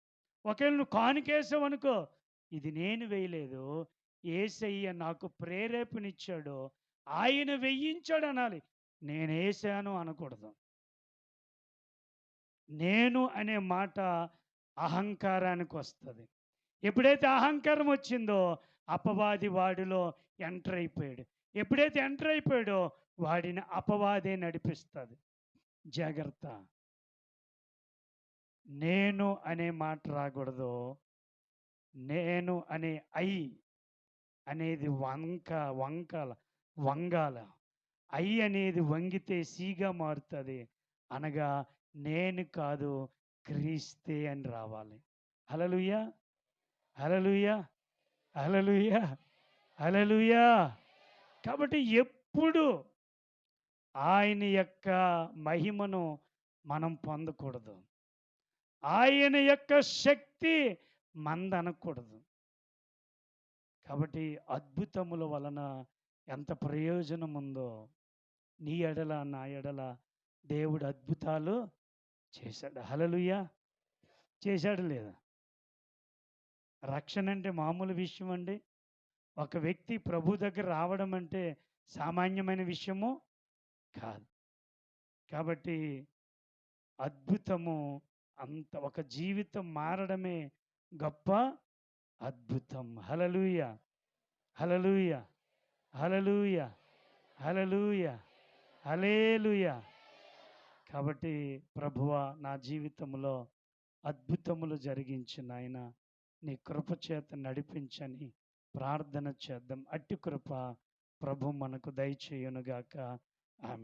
ఒకవేళ నువ్వు కానుకేసావనుకో, ఇది నేను వేయలేదు, యేసయ్య నాకు ప్రేరేపణిచ్చాడు, ఆయన వెయ్యించాడు అనాలి. నేనేసాను అనకూడదు. నేను అనే మాట అహంకారానికి వస్తుంది. ఎప్పుడైతే అహంకారం వచ్చిందో అపవాది వాడిలో ఎంటర్ అయిపోయాడు. ఎప్పుడైతే ఎంటర్ అయిపోయాడో వాడిని అపవాదే నడిపిస్తుంది. జాగ్రత్త. నేను అనే మాట రాకూడదు. నేను అనే ఐ అనేది వంగాల. ఐ అనేది వంగితే సీగా మారుతుంది. అనగా నేను కాదు, క్రీస్తే అని రావాలి. హల్లెలూయా, హల్లెలూయా, హల్లెలూయా, హల్లెలూయా. కాబట్టి ఎప్పుడు ఆయన యొక్క మహిమను మనం పొందకూడదు. ఆయన యొక్క శక్తి మందనకూడదు. కాబట్టి అద్భుతముల వలన ఎంత ప్రయోజనం ఉందో, నీ ఎడల నా ఎడల దేవుడు అద్భుతాలు చేశాడు. హల్లెలూయా. చేశాడు లేదా? రక్షణ అంటే మామూలు విషయం అండి. ఒక వ్యక్తి ప్రభు దగ్గర రావడం అంటే సామాన్యమైన విషయము కాదు. కాబట్టి అద్భుతము, అంత ఒక జీవితం మారడమే గొప్ప అద్భుతం. హల్లెలూయా, హల్లెలూయా, హల్లెలూయా, హల్లెలూయా, హల్లెలూయా. కాబట్టి ప్రభువా, నా జీవితంలో అద్భుతములు జరిగించి నాయన నీ కృప చేత నడిపించని ప్రార్థన చేద్దాం. అట్టి కృప ప్రభు మనకు దయచేయునుగాక. ఆమేన్.